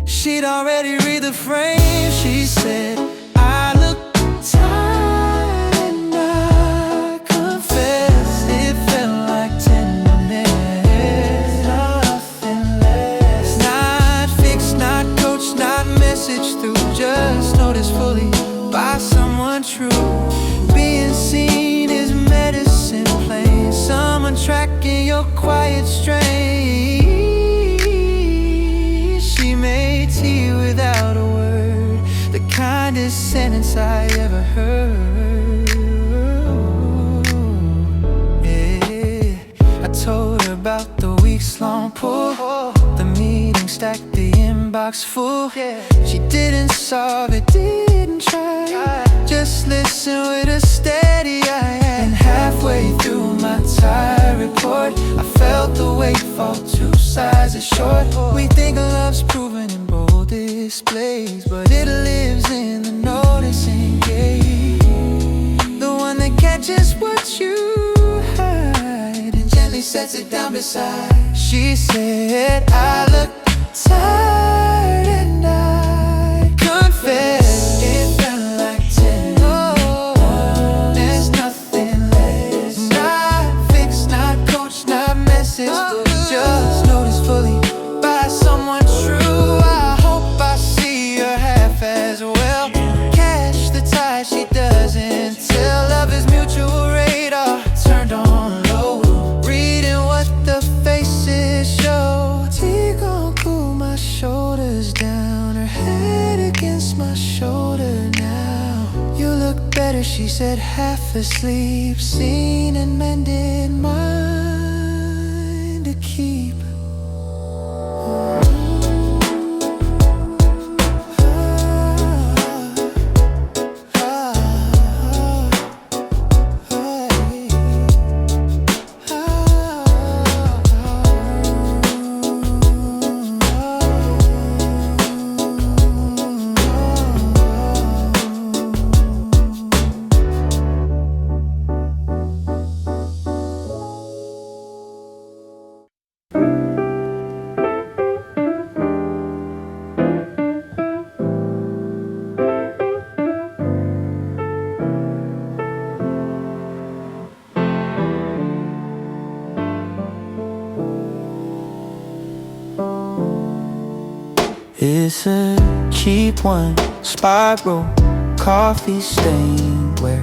she'd already read the frame. She said, I look tired and I confess it felt like tenderness, nothing less. Not fixed, not coached, not messaged through, just noticed fully by someone true. Being seen is medicine plain, someone tracking your quiet strain. She made tea without a word, the kindest sentence I ever heard. Yeah, I told her about the weeks-long pull, the meeting stacked, the inbox full. She didn't solve it, didn't try, just listen with a steady eye. And halfway through my tired report, I felt the weight fall 2 sizes short. We think love's proven in bold displays, but it lives in the noticing gaze, the one that catches what you sets it down beside. She said I look tired and I confess it felt like 10. There's nothing less. Not fixed, not coached, not message. Just noticed fully by someone true. I hope I see her half as well. Catch the tide, she doesn't tell. Love is mutual radar turned on low. Reading what the faces show. Tea gon' cool my shoulders down. Her head against my shoulder now. You look better, she said, half asleep. Seen and mended, mine to keep. It's a cheap one, spiral, coffee stain, where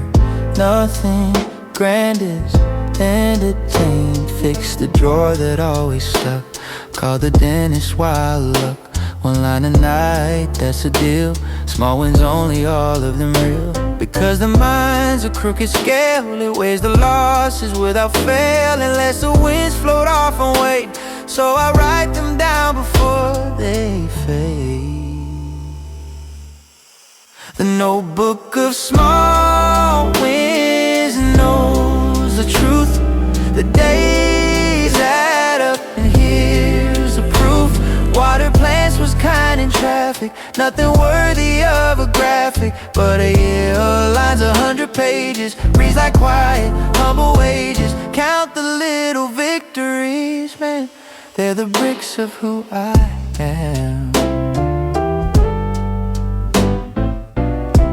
nothing grand is entertained. Fix the drawer that always stuck, call the dentist while I look. One line a night, that's a deal. Small wins only, all of them real. Because the mind's a crooked scale, it weighs the losses without fail. And lets the winds float off and wait, so I write them down before they fade. The notebook of small wins knows the truth. The days add up and here's the proof. Water plants was kind in traffic, nothing worthy of a graphic. But a year aligns 100 pages, reads like quiet, humble wages. Count the little victories, man, they're the bricks of who I am.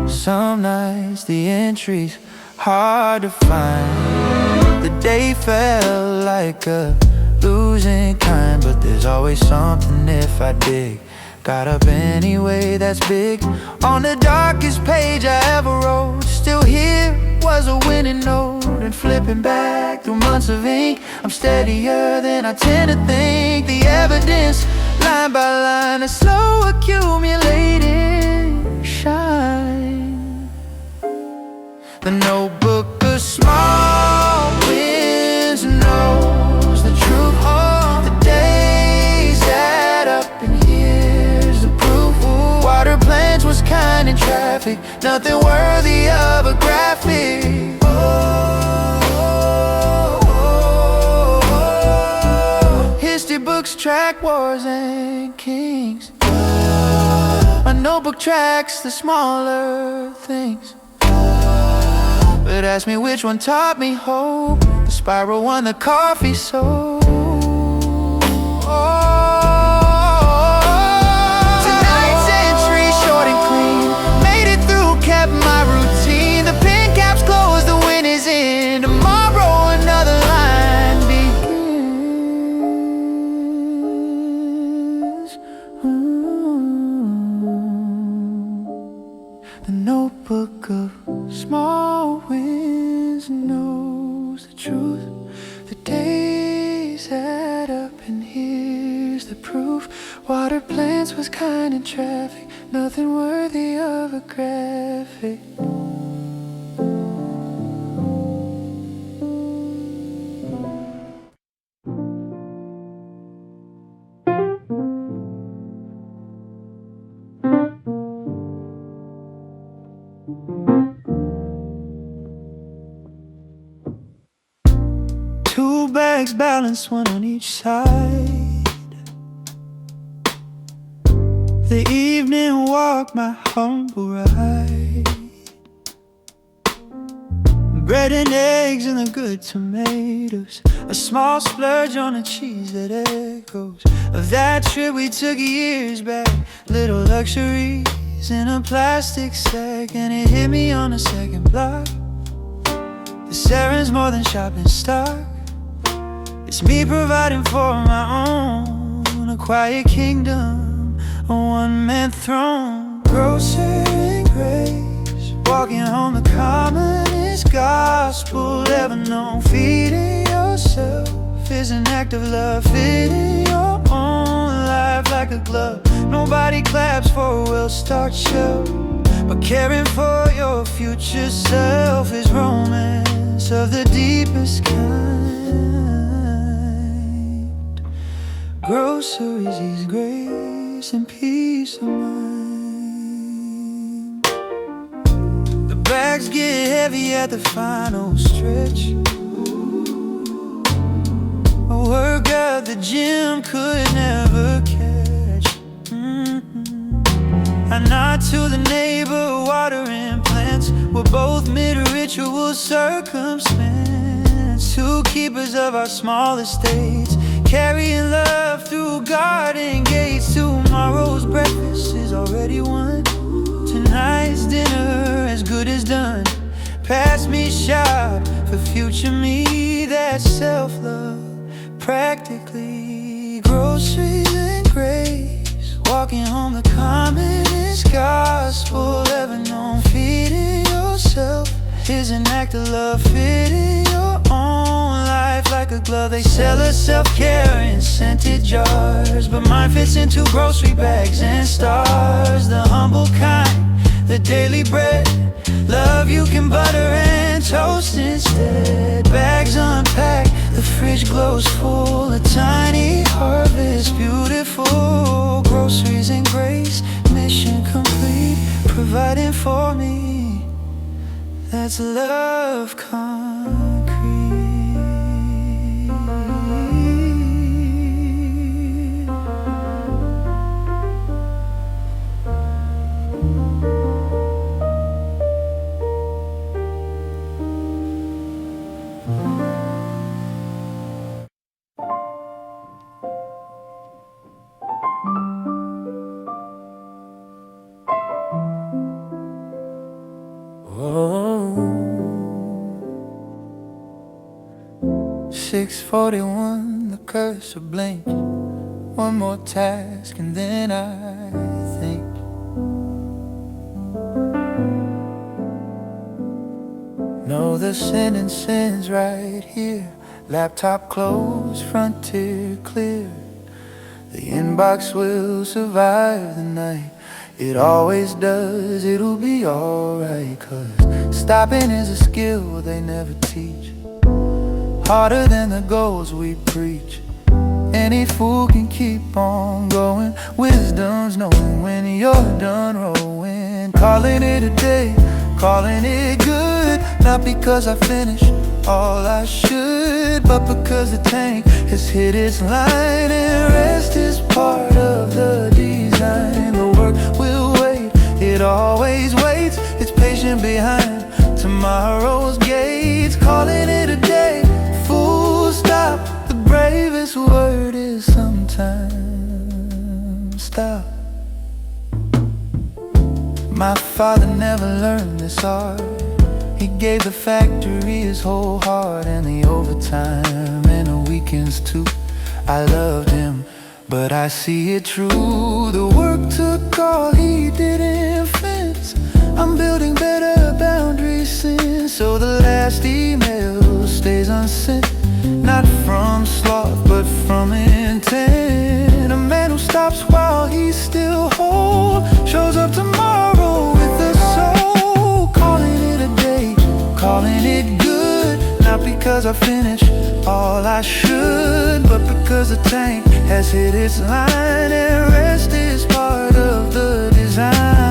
Some nights the entries hard to find. The day felt like a losing kind, but there's always something if I dig. Got up anyway, that's big. On the darkest page I ever wrote, still here was a winning note. And flipping back through months of ink, I'm steadier than I tend to think. The evidence, line by line, is slow accumulating shine. The notebook of small wins knows the truth. The days add up and here's the proof. Water plants was kind in traffic, nothing worthy of a graphic. History books track wars and kings. My notebook tracks the smaller things. But ask me which one taught me hope. The spiral one, the coffee soap. Tonight's entry, short and clean. Made it through, kept my routine. The pen caps closed, the win is in. Tomorrow another line begins. The notebook of small wins knows the truth. The days add up and here's the proof. Water plants was kind in traffic, nothing worthy of a graphic. Two bags balanced, one on each side. The evening walk, my humble ride. bread and eggs and the good tomatoes, a small splurge on a cheese that echoes of that trip we took years back. Little luxuries in a plastic sack, and it hit me on the second block. This errand's more than shopping stock. It's me providing for my own, a quiet kingdom, a one-man throne. Groceries and Grace, walking home the commonest gospel ever known. Feeding yourself is an act of love, fitting your own life like a glove. Nobody claps for a well-stocked shelf, but caring for your future self is romance of the deepest kind. Groceries is grace and peace of mind. The bags get heavy at the final stretch. A workout the gym could never catch. I nod to the neighbor watering plants. We're both mid-ritual circumstance, two keepers of our small estates, carrying love through garden gates. Tomorrow's breakfast is already won. Tonight's dinner as good as done. Pass me shop for future me. That's self-love practically. Groceries and Grace, walking home the commonest gospel ever known. Feeding yourself is an act of love, fitting your own life like a glove. They sell us self-care in scented jars, but mine fits into grocery bags and stars. The humble kind, the daily bread, love you can butter and toast instead. Bags unpacked, the fridge glows full, a tiny harvest, beautiful. Groceries and Grace, mission complete, providing for me. That's love concrete. Oh, 6:41, the cursor blinked. One more task and then I think no, the sentence ends right here. Laptop closed, frontier clear. The inbox will survive the night. It always does, it'll be alright. 'Cause stopping is a skill they never teach, harder than the goals we preach. Any fool can keep on going. Wisdom's knowing when you're done rowing. Calling it a day, calling it good. Not because I finished all I should, but because the tank has hit its line. And rest is part of the design. The work will wait, it always waits. It's patient behind tomorrow's gates. Calling it a day, full stop. The bravest word is sometimes stop. My father never learned this art. He gave the factory his whole heart, and the overtime and the weekends too. I loved him, but I see it true. The work took all he didn't fence. I'm building better boundaries since. So the last email stays unsent, not from sloth but from intent. A man who stops while he's still whole shows up tomorrow with a soul. Calling it a day, calling it good. Not because I finished all I should, but because the tank has hit its line. And rest is part of the design.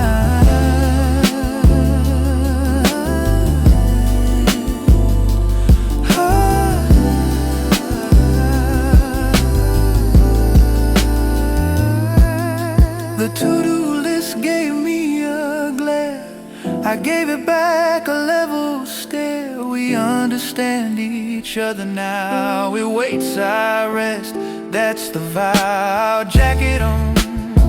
The to-do list gave me a glare. I gave it back a level stare. We understand each other now. We wait, I rest, that's the vow. Jacket on,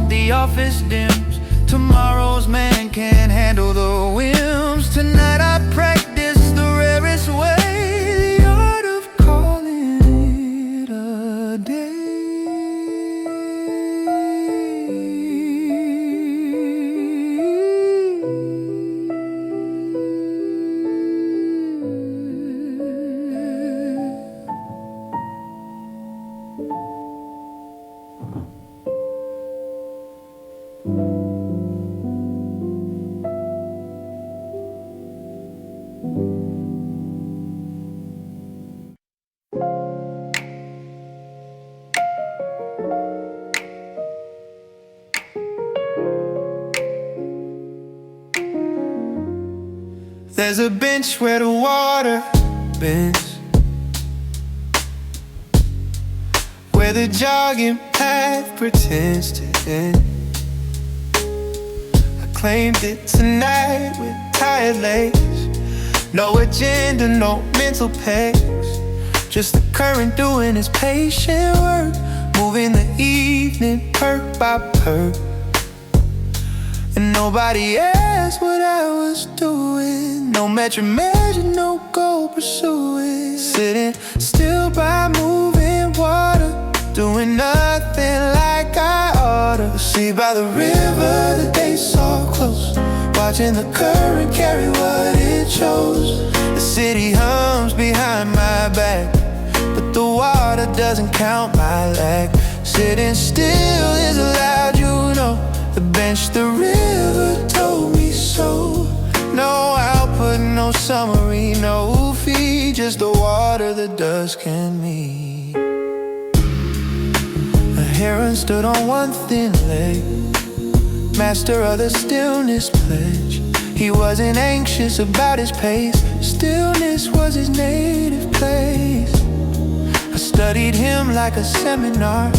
the office dims. Tomorrow's man can't handle the whims. Tonight I practice the rarest way, the art of calling it a day. There's a bench where the water bends, where the jogging path pretends to end. I claimed it tonight with tired legs. No agenda, no mental pace, just the current doing its patient work, moving the evening perk by perk. And nobody asked what I was doing. No metric measure, no goal pursuing. Sitting still by moving water, doing nothing like I oughta. See by the river, the days so close, watching the current carry what it chose. The city hums behind my back, but the water doesn't count my lack. Sitting still is allowed, you know. The bench, the river told me so. No output, no summary, no fee, just the water the dusk can meet. A heron stood on one thin leg, master of the stillness pledge. He wasn't anxious about his pace, stillness was his native place. I studied him like a seminar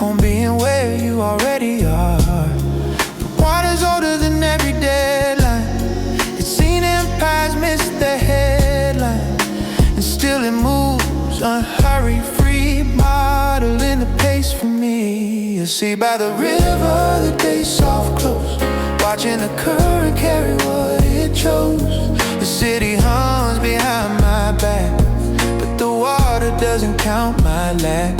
on being where you already are. The water's older than every deadline. It's seen empires miss the headline, and still it moves unhurried, free, modeling the pace for me. You see by the river, the days soft close, watching the current carry what it chose. The city hums behind my back, but the water doesn't count my lack.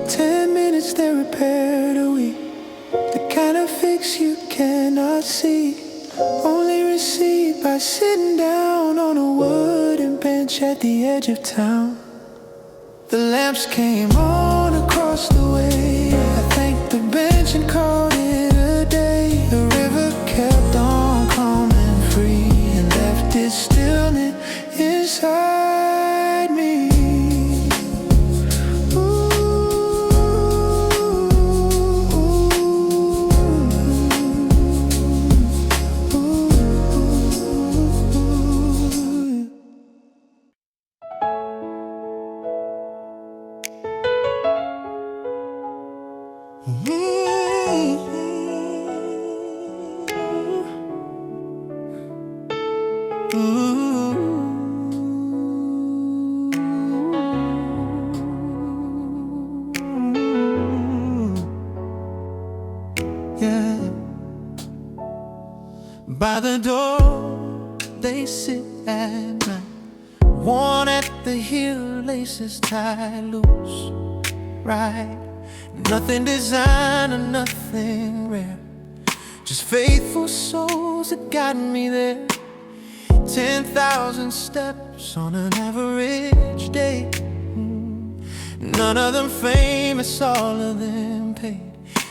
10 minutes they repaired a week, the kind of fix you cannot see. Only received by sitting down on a wooden bench at the edge of town. The lamps came on across the way. I thanked the bench and called it a day. The river kept on calm and free, and left its stillness inside me. By the door, they sit at night, worn at the heel, laces tied loose, right? Nothing designer, nothing rare, just faithful souls that got me there. 10,000 steps on an average day, none of them famous, all of them paid.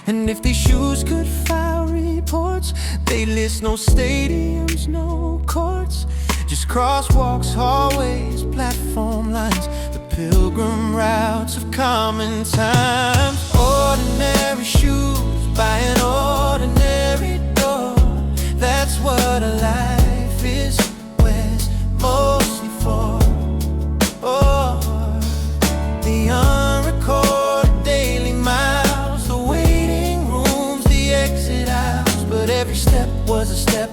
And if these shoes could file reports, they list no stadiums, no courts, just crosswalks, hallways, platform lines, the pilgrim routes of common times. Ordinary shoes by an ordinary door, that's what a life is, where's mostly for. Oh, the unrecorded daily miles, the waiting rooms, the exit aisles, but every step was a step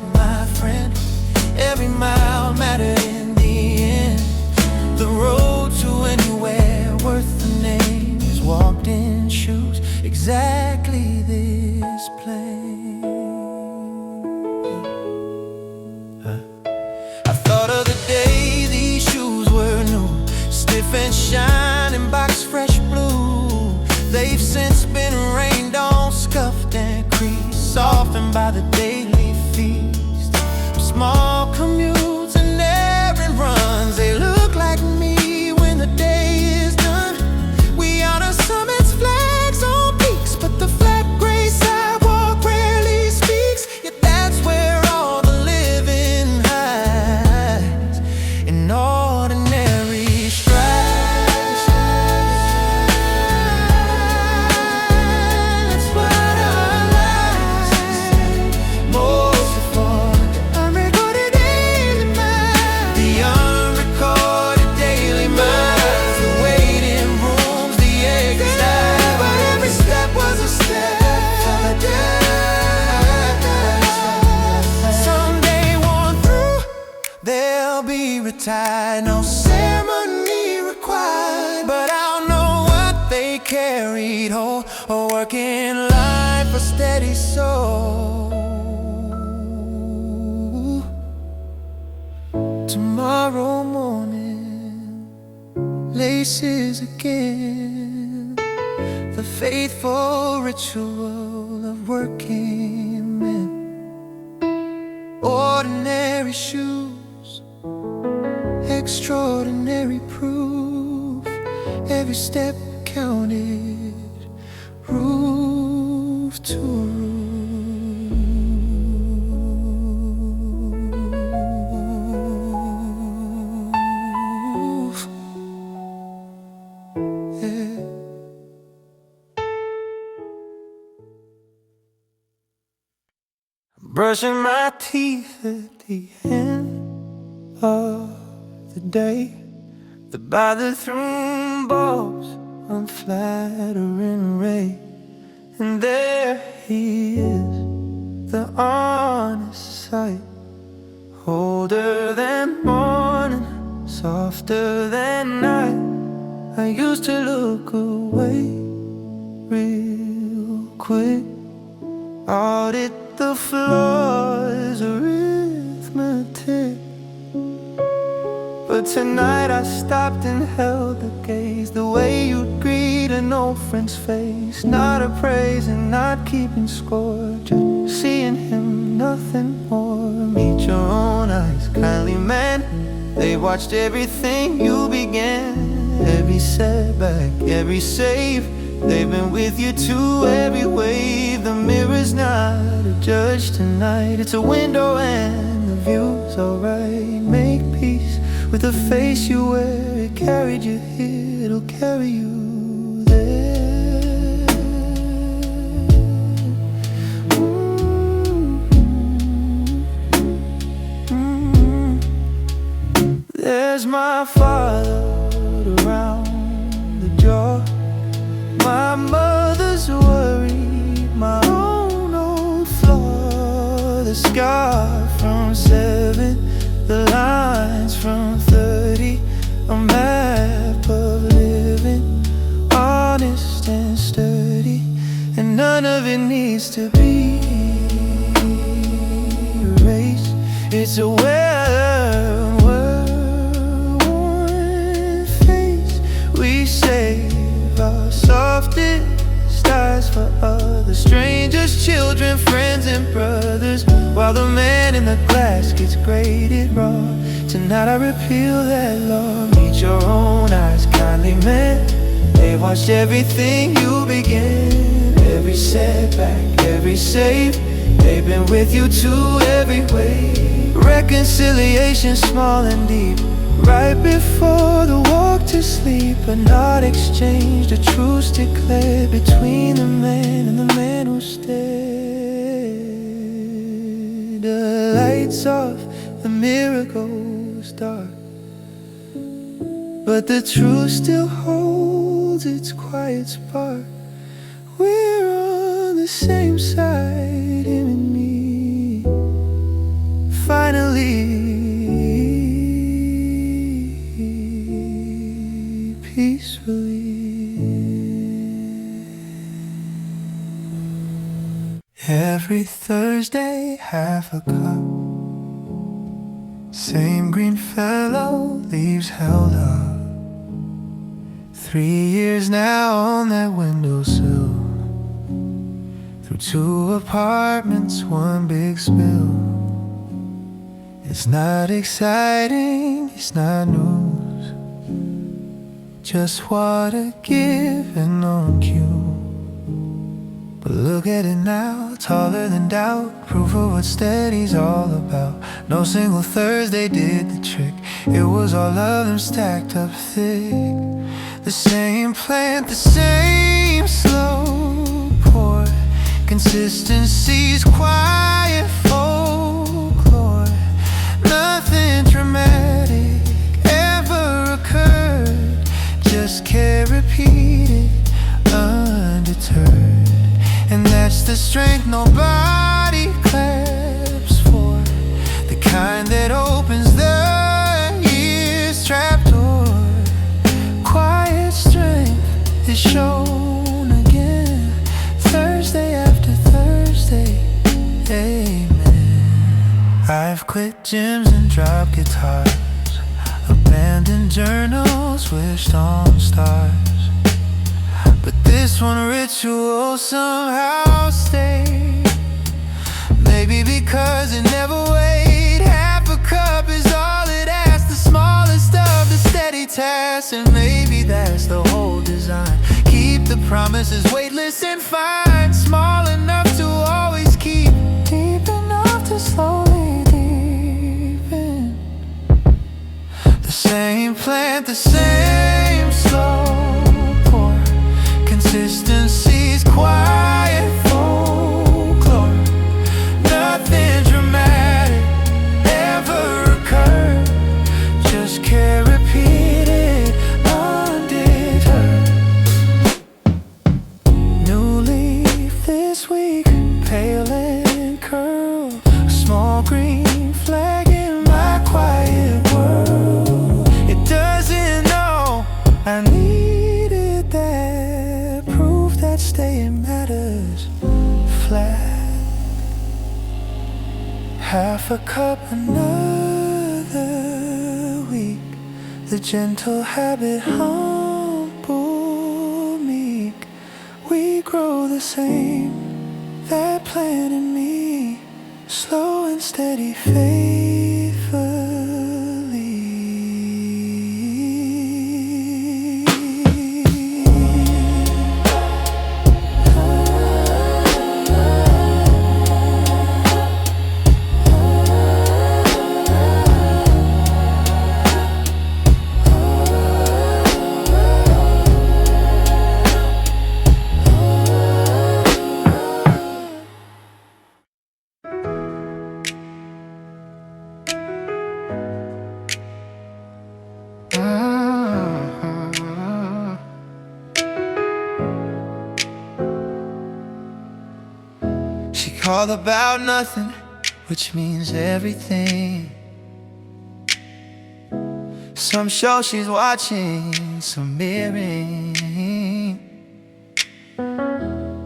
every mile mattered in the end. The road to anywhere worth the name is walked in shoes exactly this plain. I thought of the day these shoes were new, stiff and shining, box fresh blue. They've since been rained on, scuffed and creased, softened by the daily feast. Small commutes and errand runs, they look like me when the day is done. We honor summits, flags on peaks, but the flat gray sidewalk rarely speaks. Yet that's where all the living hides, in ordinary strides. That's what our lives most of all, the unrecorded daily miles, the unrecorded daily miles, the waiting rooms, the exits, but every step was a step further. Someday worn through, they'll be retired, no ceremony required, but I'll know what they carried whole, a working life, a steady soul. Tomorrow morning, laces again, the faithful ritual of working men. Ordinary shoes, extraordinary proof, every step counted, roof to roof. Yeah. Brushing my teeth at the end of the day, the bathroom bulbs unflattering ray, and there he is, the honest sight, older than morning, softer than night. I used to look away real quick, audit the floor's arithmetic, but tonight I stopped and held the gaze, the way you'd greet an old friend's face, not appraising, not keeping score, just seeing him, nothing more. Meet your own eyes, kindly man, they watched everything you began, every setback, every save, they've been with you to every wave. The mirror's not a judge tonight, it's a window and the view's alright. Make peace with the face you wear, it carried you here, it'll carry you there. There's my father around the jaw, my mother's worry, my own old flaw, the scar from 7, the lines from 30, a map of living, honest and sturdy, and none of it needs to be erased. It's a well-worn face. We save our softest eyes for others, strangers, children, friends, and brothers, while the man in the glass gets graded raw. Tonight I repeal that law. Meet your own eyes, kindly man, they watched everything you began, every setback, every save, they've been with you to every wave. Reconciliation small and deep, right before the walk to sleep, but not exchanged, a truce declared between the man and the man who stared. The lights off, the mirror goes dark, but the truth still holds its quiet spark. We're on the same side, him and me. Finally Every Thursday, half a cup. Same green fellow, leaves held up. 3 years now on that windowsill. Through 2 apartments, 1 big spill. It's not exciting, it's not news. Just water given on cue. But look at it now, taller than doubt. Proof of what steady's all about. No single Thursday did the trick. It was all of them stacked up thick. The same plant, the same slow pour. Consistency's quiet folklore. Nothing dramatic ever occurred. Just care repeated, undeterred. And that's the strength nobody claps for. The kind that opens the year's trapdoor. Quiet strength is shown again. Thursday after Thursday, amen. I've quit gyms and dropped guitars. Abandoned journals, wished on stars. But this one ritual somehow stayed. Maybe because it never weighed. Half a cup is all it asks. The smallest of the steady tasks. And maybe that's the whole design. Keep the promises weightless and fine. Small enough to always keep. Deep enough to slowly deepen. The same plant, the same slow pour. Consistency's quiet folklore. Nothing dramatic ever occurred. Just care repeated, undeterred. New leaf this week, pale and curl. A small green flag in my quiet world. It doesn't know I needed that. Proof that staying matters. Flat. Half a cup another week. The gentle habit humble, meek. We grow the same. That plan in me. Slow and steady, faithfully. She called about nothing, which means everything. Some show she's watching, some mirroring.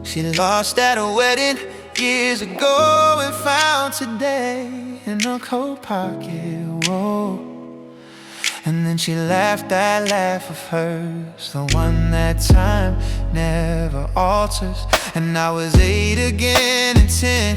She lost at a wedding years ago and found today in her coat pocket. Whoa. And then she laughed that laugh of hers, the one that time never alters. And I was 8 again and 10,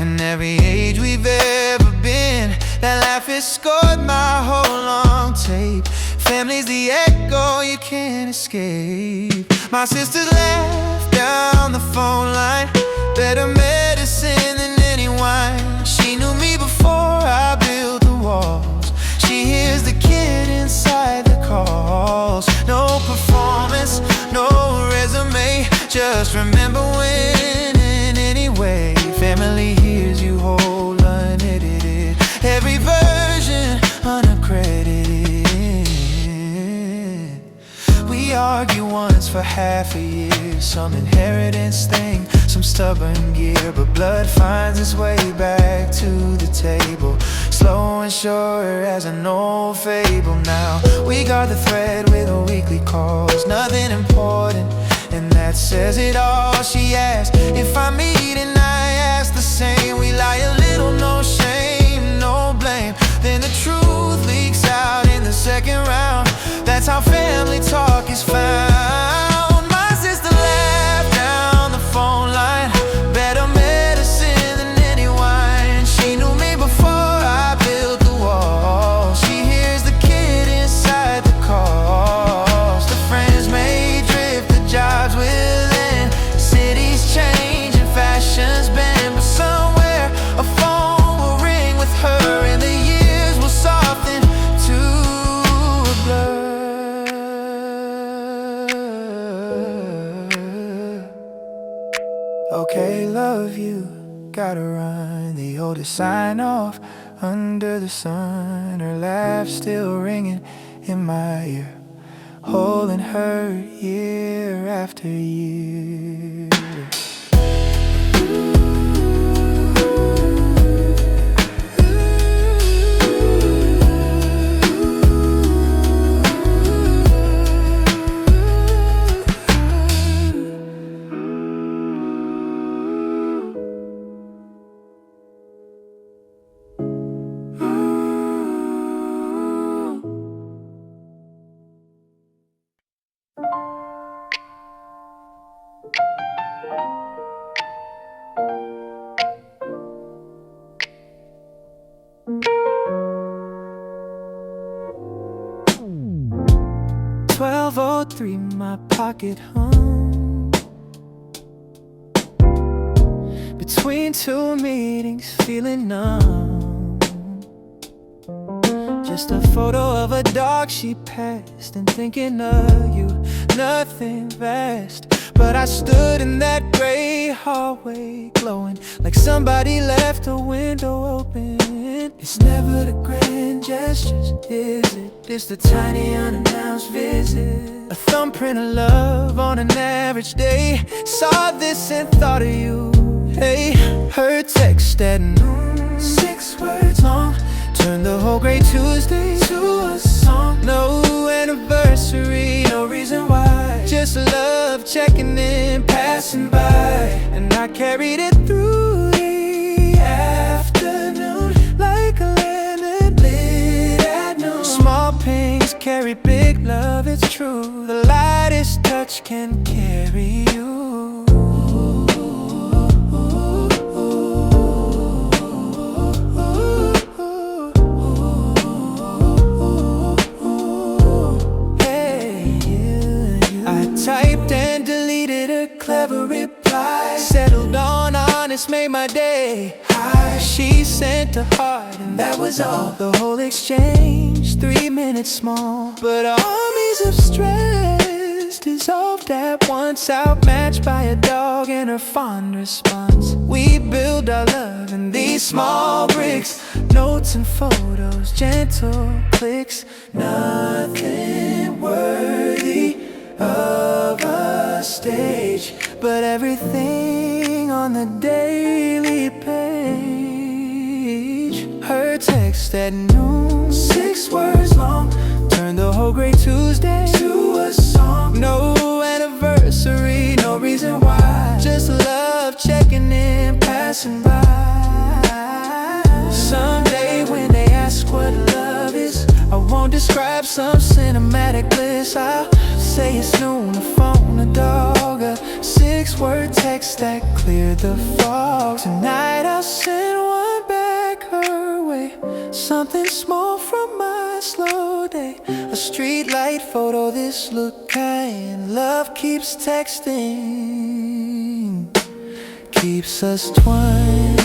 and every age we've ever been. That laugh has scored my whole long tape. Family's the echo you can't escape. My sisters laughed down the phone line, better medicine than any wine. She knew me before I built the walls. She hears the kid inside the calls. No performance, no resume, just remember winning anyway. Family hears you whole, unedited, every version unaccredited. We argue once for half a year, some inheritance thing, some stubborn gear. But blood finds its way back to the table, slow and sure as an old fable. Now we got the thread with a weekly calls, nothing important, and that says it all. She asked if I meet and I asked same. We lie a little, no shame, no blame. Then the truth leaks out in the second round. That's how family talk is found. My sister laughed down the phone line. Better medicine than any wine. She knew me before I built the wall. She hears the kid inside the calls. The friends may drift, the jobs within. Cities change and fashions bend, but somewhere a phone will ring with her, and the years will soften to a blur. Okay, love you, gotta run. The oldest sign off under the sun. Her laugh still ringing in my ear, holding her year after year. .1203, my pocket hum. Between two meetings, feeling numb. Just a photo of a dog she passed, and thinking of you, nothing vast. But I stood in that gray hallway, glowing like somebody left a window open. It's never the grand gestures, is it? It's the tiny unannounced visit. A thumbprint of love on an average day. Saw this and thought of you. Hey, her text at noon, 6 words long. Turned the whole gray Tuesday to a song. No anniversary, no reason why. Just love checking in, passing by. And I carried it through the afternoon like a lantern lit at noon. Small pains carry big love, it's true. The lightest touch can carry you. Typed and deleted a clever reply. Settled on honest, made my day. She sent a heart and that was all. The whole exchange, 3 minutes small. But armies of stress dissolved at once, outmatched by a dog and her fond response. We build our love in these small bricks. Notes and photos, gentle clicks. Nothing worthy of a stage, but everything on the daily page. Her text at noon, 6 words long. Turned the whole gray Tuesday to a song. No anniversary, no reason why. Just love checking in, passing by. Someday when they ask what love is, I won't describe some cinematic bliss. I'll say it's noon, a phone, a dog, a 6-word text that cleared the fog. Tonight I'll send one back her way, something small from my slow day. A street light photo, this look kind. Love keeps texting, keeps us twined.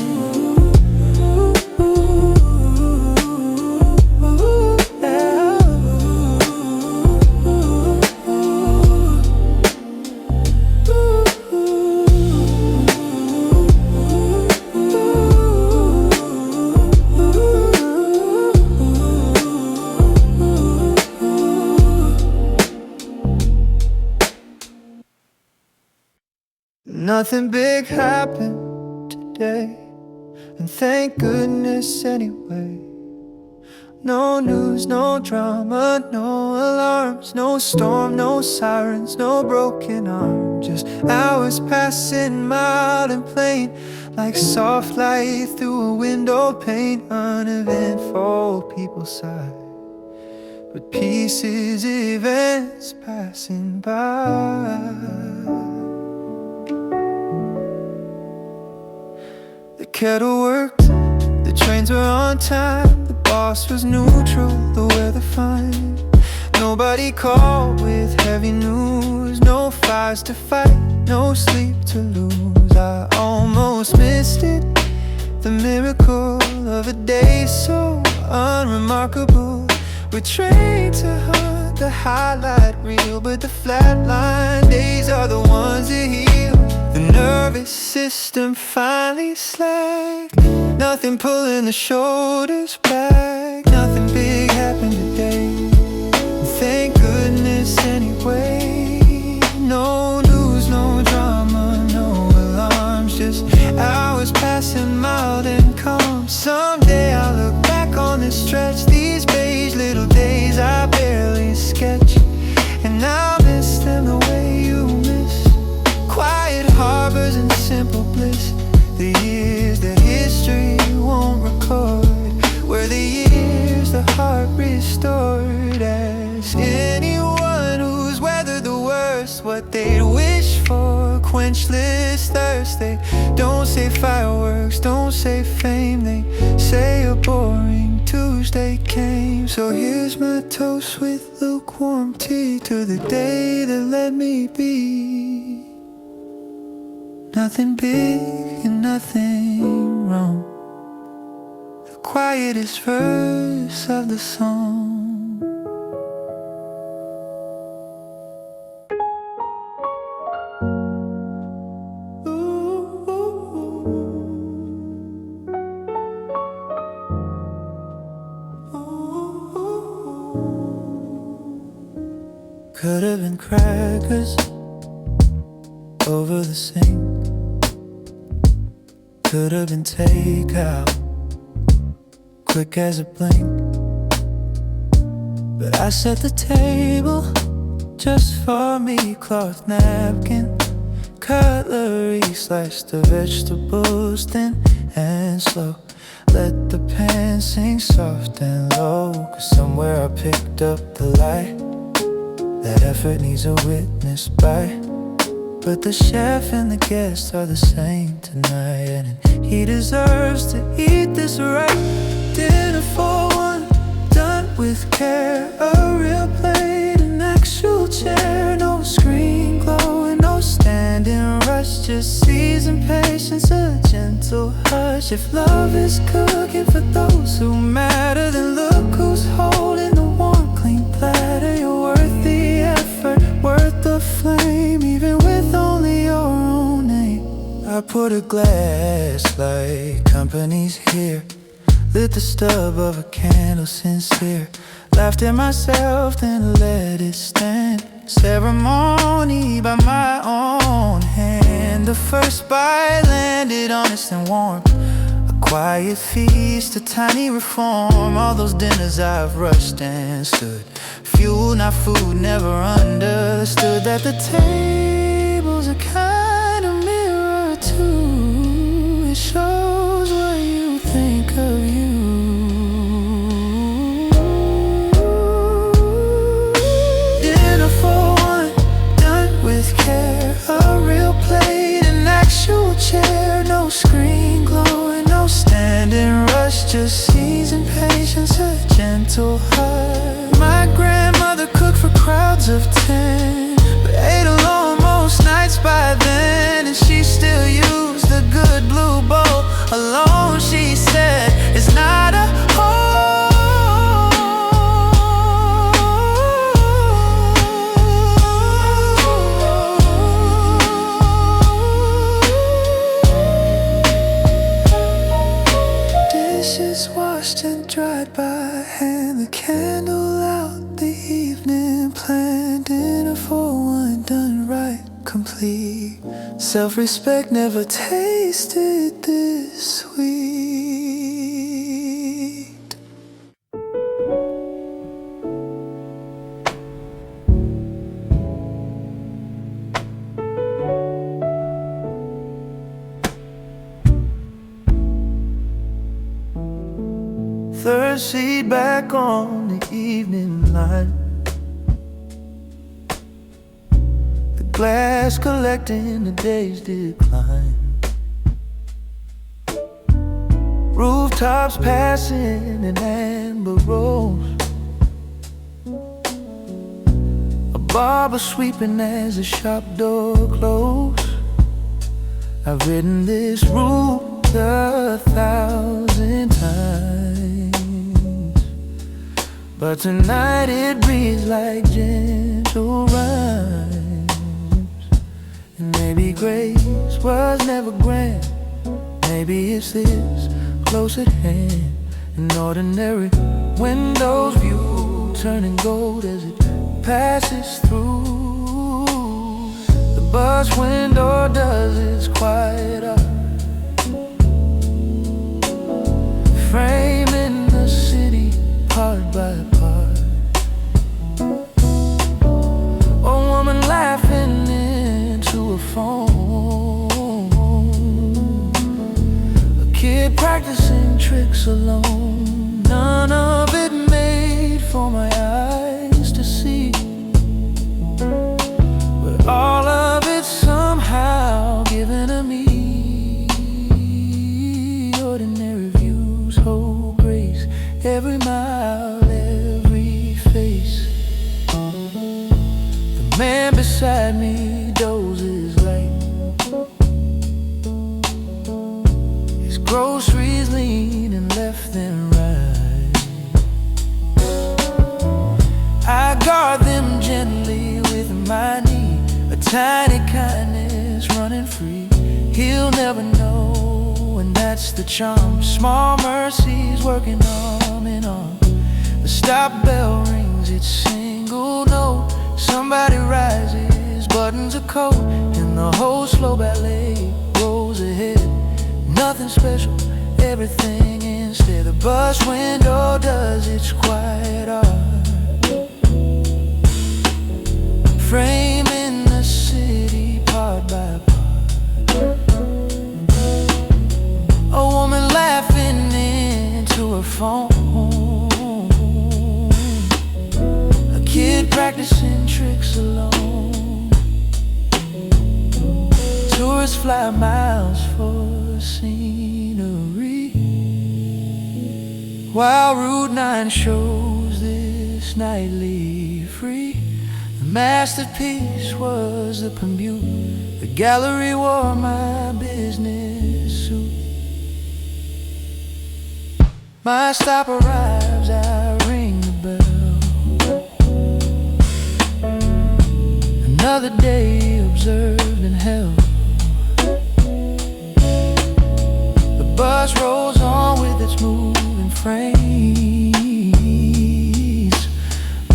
Nothing big happened today, and thank goodness anyway. No news, no drama, no alarms, no storm, no sirens, no broken arm. Just hours passing mild and plain, like soft light through a window pane. Uneventful people sigh, but pieces, events passing by. The kettle worked, the trains were on time, the boss was neutral, the weather fine. Nobody called with heavy news, no fires to fight, no sleep to lose. I almost missed it, the miracle of a day so unremarkable. We're trained to hunt the highlight reel, but the flatline days are the ones that heal. The nervous system finally slacked, nothing pulling the shoulders back. Nothing big happened today, thank goodness anyway. No news, no drama, no alarms, just hours passing mild and calm. Someday I'll look back on this stretch, these beige little days I barely sketch, and I'll miss them the way you miss quiet harbors and simple bliss. The years that history won't record, were the years the heart restored. Ask anyone who's weathered the worst what they'd wish for, quenchless thirst. They don't say fireworks, don't say fame, they say a boring Tuesday came. So here's my toast with lukewarm tea to the day that let me be. Nothing big and nothing wrong, the quietest verse of the song. Could have been crackers over the sink, could have been takeout, quick as a blink. But I set the table just for me, cloth napkin, cutlery, sliced the vegetables thin and slow. Let the pan sing soft and low, 'cause somewhere I picked up the light. That effort needs a witness by, but the chef and the guests are the same tonight, and he deserves to eat this right. Dinner for one, done with care, a real plate, an actual chair, no screen glow and no standing rush, just seasoned patience, a gentle hush. If love is cooking for those who matter, then look who's holding the warm, clean platter. You're worth the effort, worth the flame, even with only your own name. I put a glass like company's here, lit the stub of a candle sincere, laughed at myself then let it stand. Ceremony by my own hand, the first bite landed honest and warm, a quiet feast, a tiny reform. All those dinners I've rushed and stood, fuel not food, never understood that the table's a kind of mirror too. It shows what you think of you. Dinner for one, done with care, a real plate, an actual chair, no screen glow and no standing rush, just seasoned patience, a gentle heart. My grandmother cooked for crowds of 10, but ate alone most nights by then, and she still used the good blue bowl alone. She said it's not a home. Dishes washed and dried by hand, the candle out, the evening plan. Dinner for one, done right, complete. Self-respect never tasted this sweet. seat back on the evening light. The glass collecting the day's decline. Rooftops passing in amber rose. A barber sweeping as the shop door closed. I've written this rule 1,000 times, but tonight it reads like gentle rhymes. And maybe grace was never grand. Maybe it's this close at hand. An ordinary window's view turning gold as it passes through. The bus window does its quiet art, framing the city part by part. A woman laughing into a phone, a kid practicing tricks alone. None of it made for my eyes to see, but all of it somehow given to me. Ordinary views hold grace, every mile, every face. The man beside me dozes light, his groceries leaning left and right. I guard them gently with my knee, a tiny kindness running free. He'll never know, and that's the charm. Small mercies working arm in arm. The stop bell rings its single note. Somebody rises, buttons a coat, and the whole slow ballet rolls ahead. Nothing special, everything instead. The bus window does its quiet art, framing the city part by part. A woman laughing into her phone, a kid practicing tricks alone. Tourists fly miles for scenery, while Route 9 shows this nightly free. The masterpiece was the commute. The gallery wore my business suit. My stop arrives, I ring the bell. Another day observed and held. The bus rolls on with its moving frames.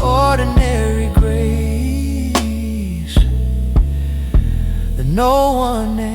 Ordinary grace that no one names.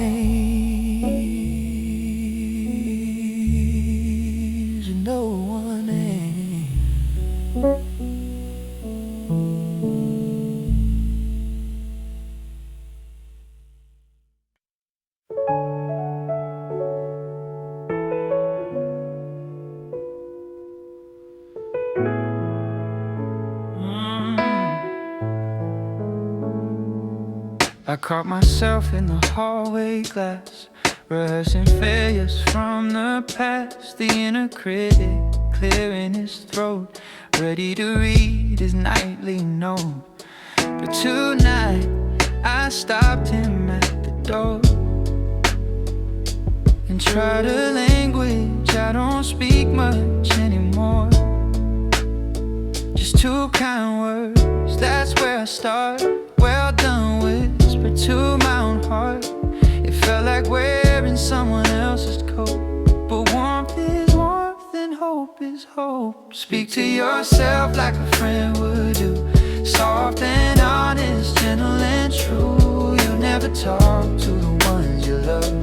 I caught myself in the hallway glass, rehearsing failures from the past. The inner critic clearing his throat, ready to read his nightly note. But tonight I stopped him at the door and tried a language I don't speak much anymore. Just two kind words, that's where I start. Well done, whisper to my own heart. It felt like wearing someone else's coat, but warmth is warmth and hope is hope. Speak to yourself like a friend would do, soft and honest, gentle and true. You never talk to the ones you love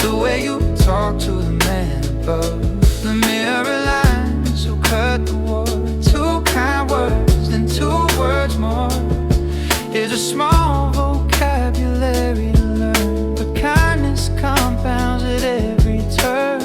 the way you talk to the man above. The mirror lines will cut the war. Two kind words, then two words more. Here's a small vocabulary to learn, but kindness compounds at every turn.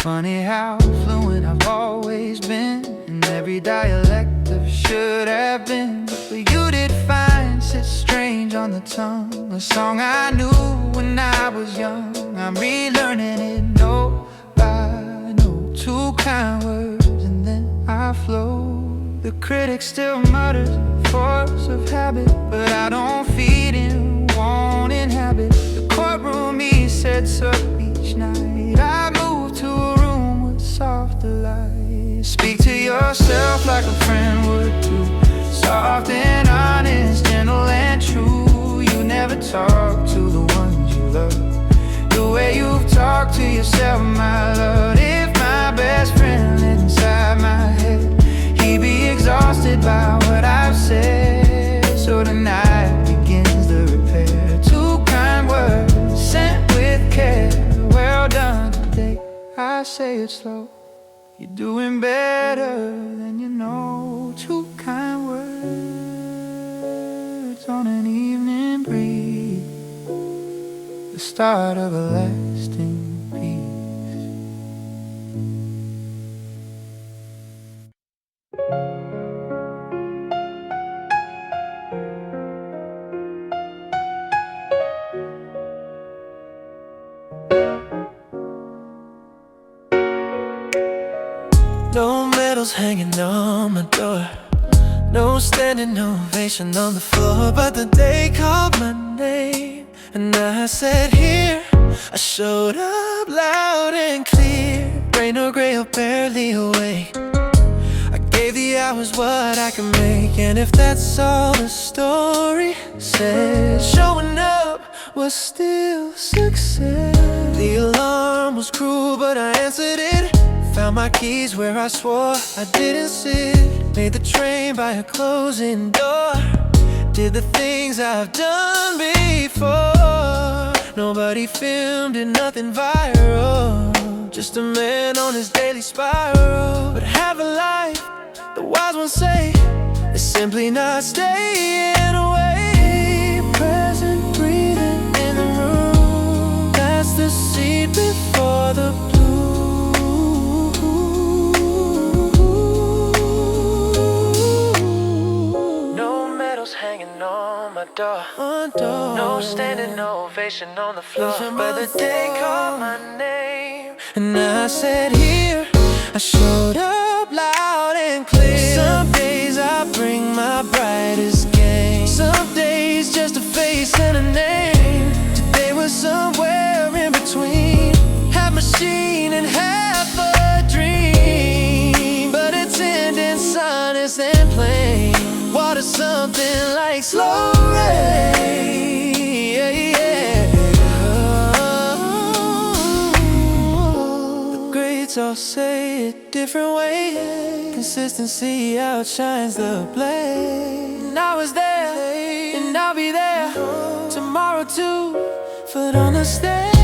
Funny how fluent I've always been in every dialect of should have been. But you did fine, sit strange on the tongue. A song I knew when I was young. I'm relearning it note by note. Two kind words and then I flow. The critic still mutters, force of habit, but I don't feed him, won't inhabit. The courtroom he sets up each night. I move to a room with softer light. Speak to yourself like a friend would too. Soft and honest, gentle and true. You never talk to the ones you love the way you've talked to yourself, my love. If my best friend lived inside my head, he'd be exhausted by what I've said. So tonight begins the repair. Two kind words sent with care. Well done today, I say it slow. You're doing better than you know. Two kind words on an evening breeze, the start of a lasting peace. No medals hanging on my door, no standing ovation on the floor. But the day called my name and I said here. I showed up loud and clear, rain or gray or barely awake. I gave the hours what I can make, and if that's all the story says, showing up was still success. The alarm was cruel but I answered it. Found my keys where I swore I didn't sit. Made the train by a closing door. Did the things I've done before. Nobody filmed it, nothing viral. Just a man on his daily spiral. But have a life, the wise ones say, is simply not staying away. Present, breathing in the room. That's the seed before the bloom. Hanging on my door. No standing ovation on the floor. But the day called my name and I said here. I showed up loud and clear. Some days I bring my brightest game. Some days just a face and a name. Today was somewhere in between. Half machine and half a dream. But it's ending honest and plain. Water something like slow rain. Yeah, yeah. The greats all say it different ways. Consistency outshines the blaze. And I was there, and I'll be there tomorrow too. Foot on the stage.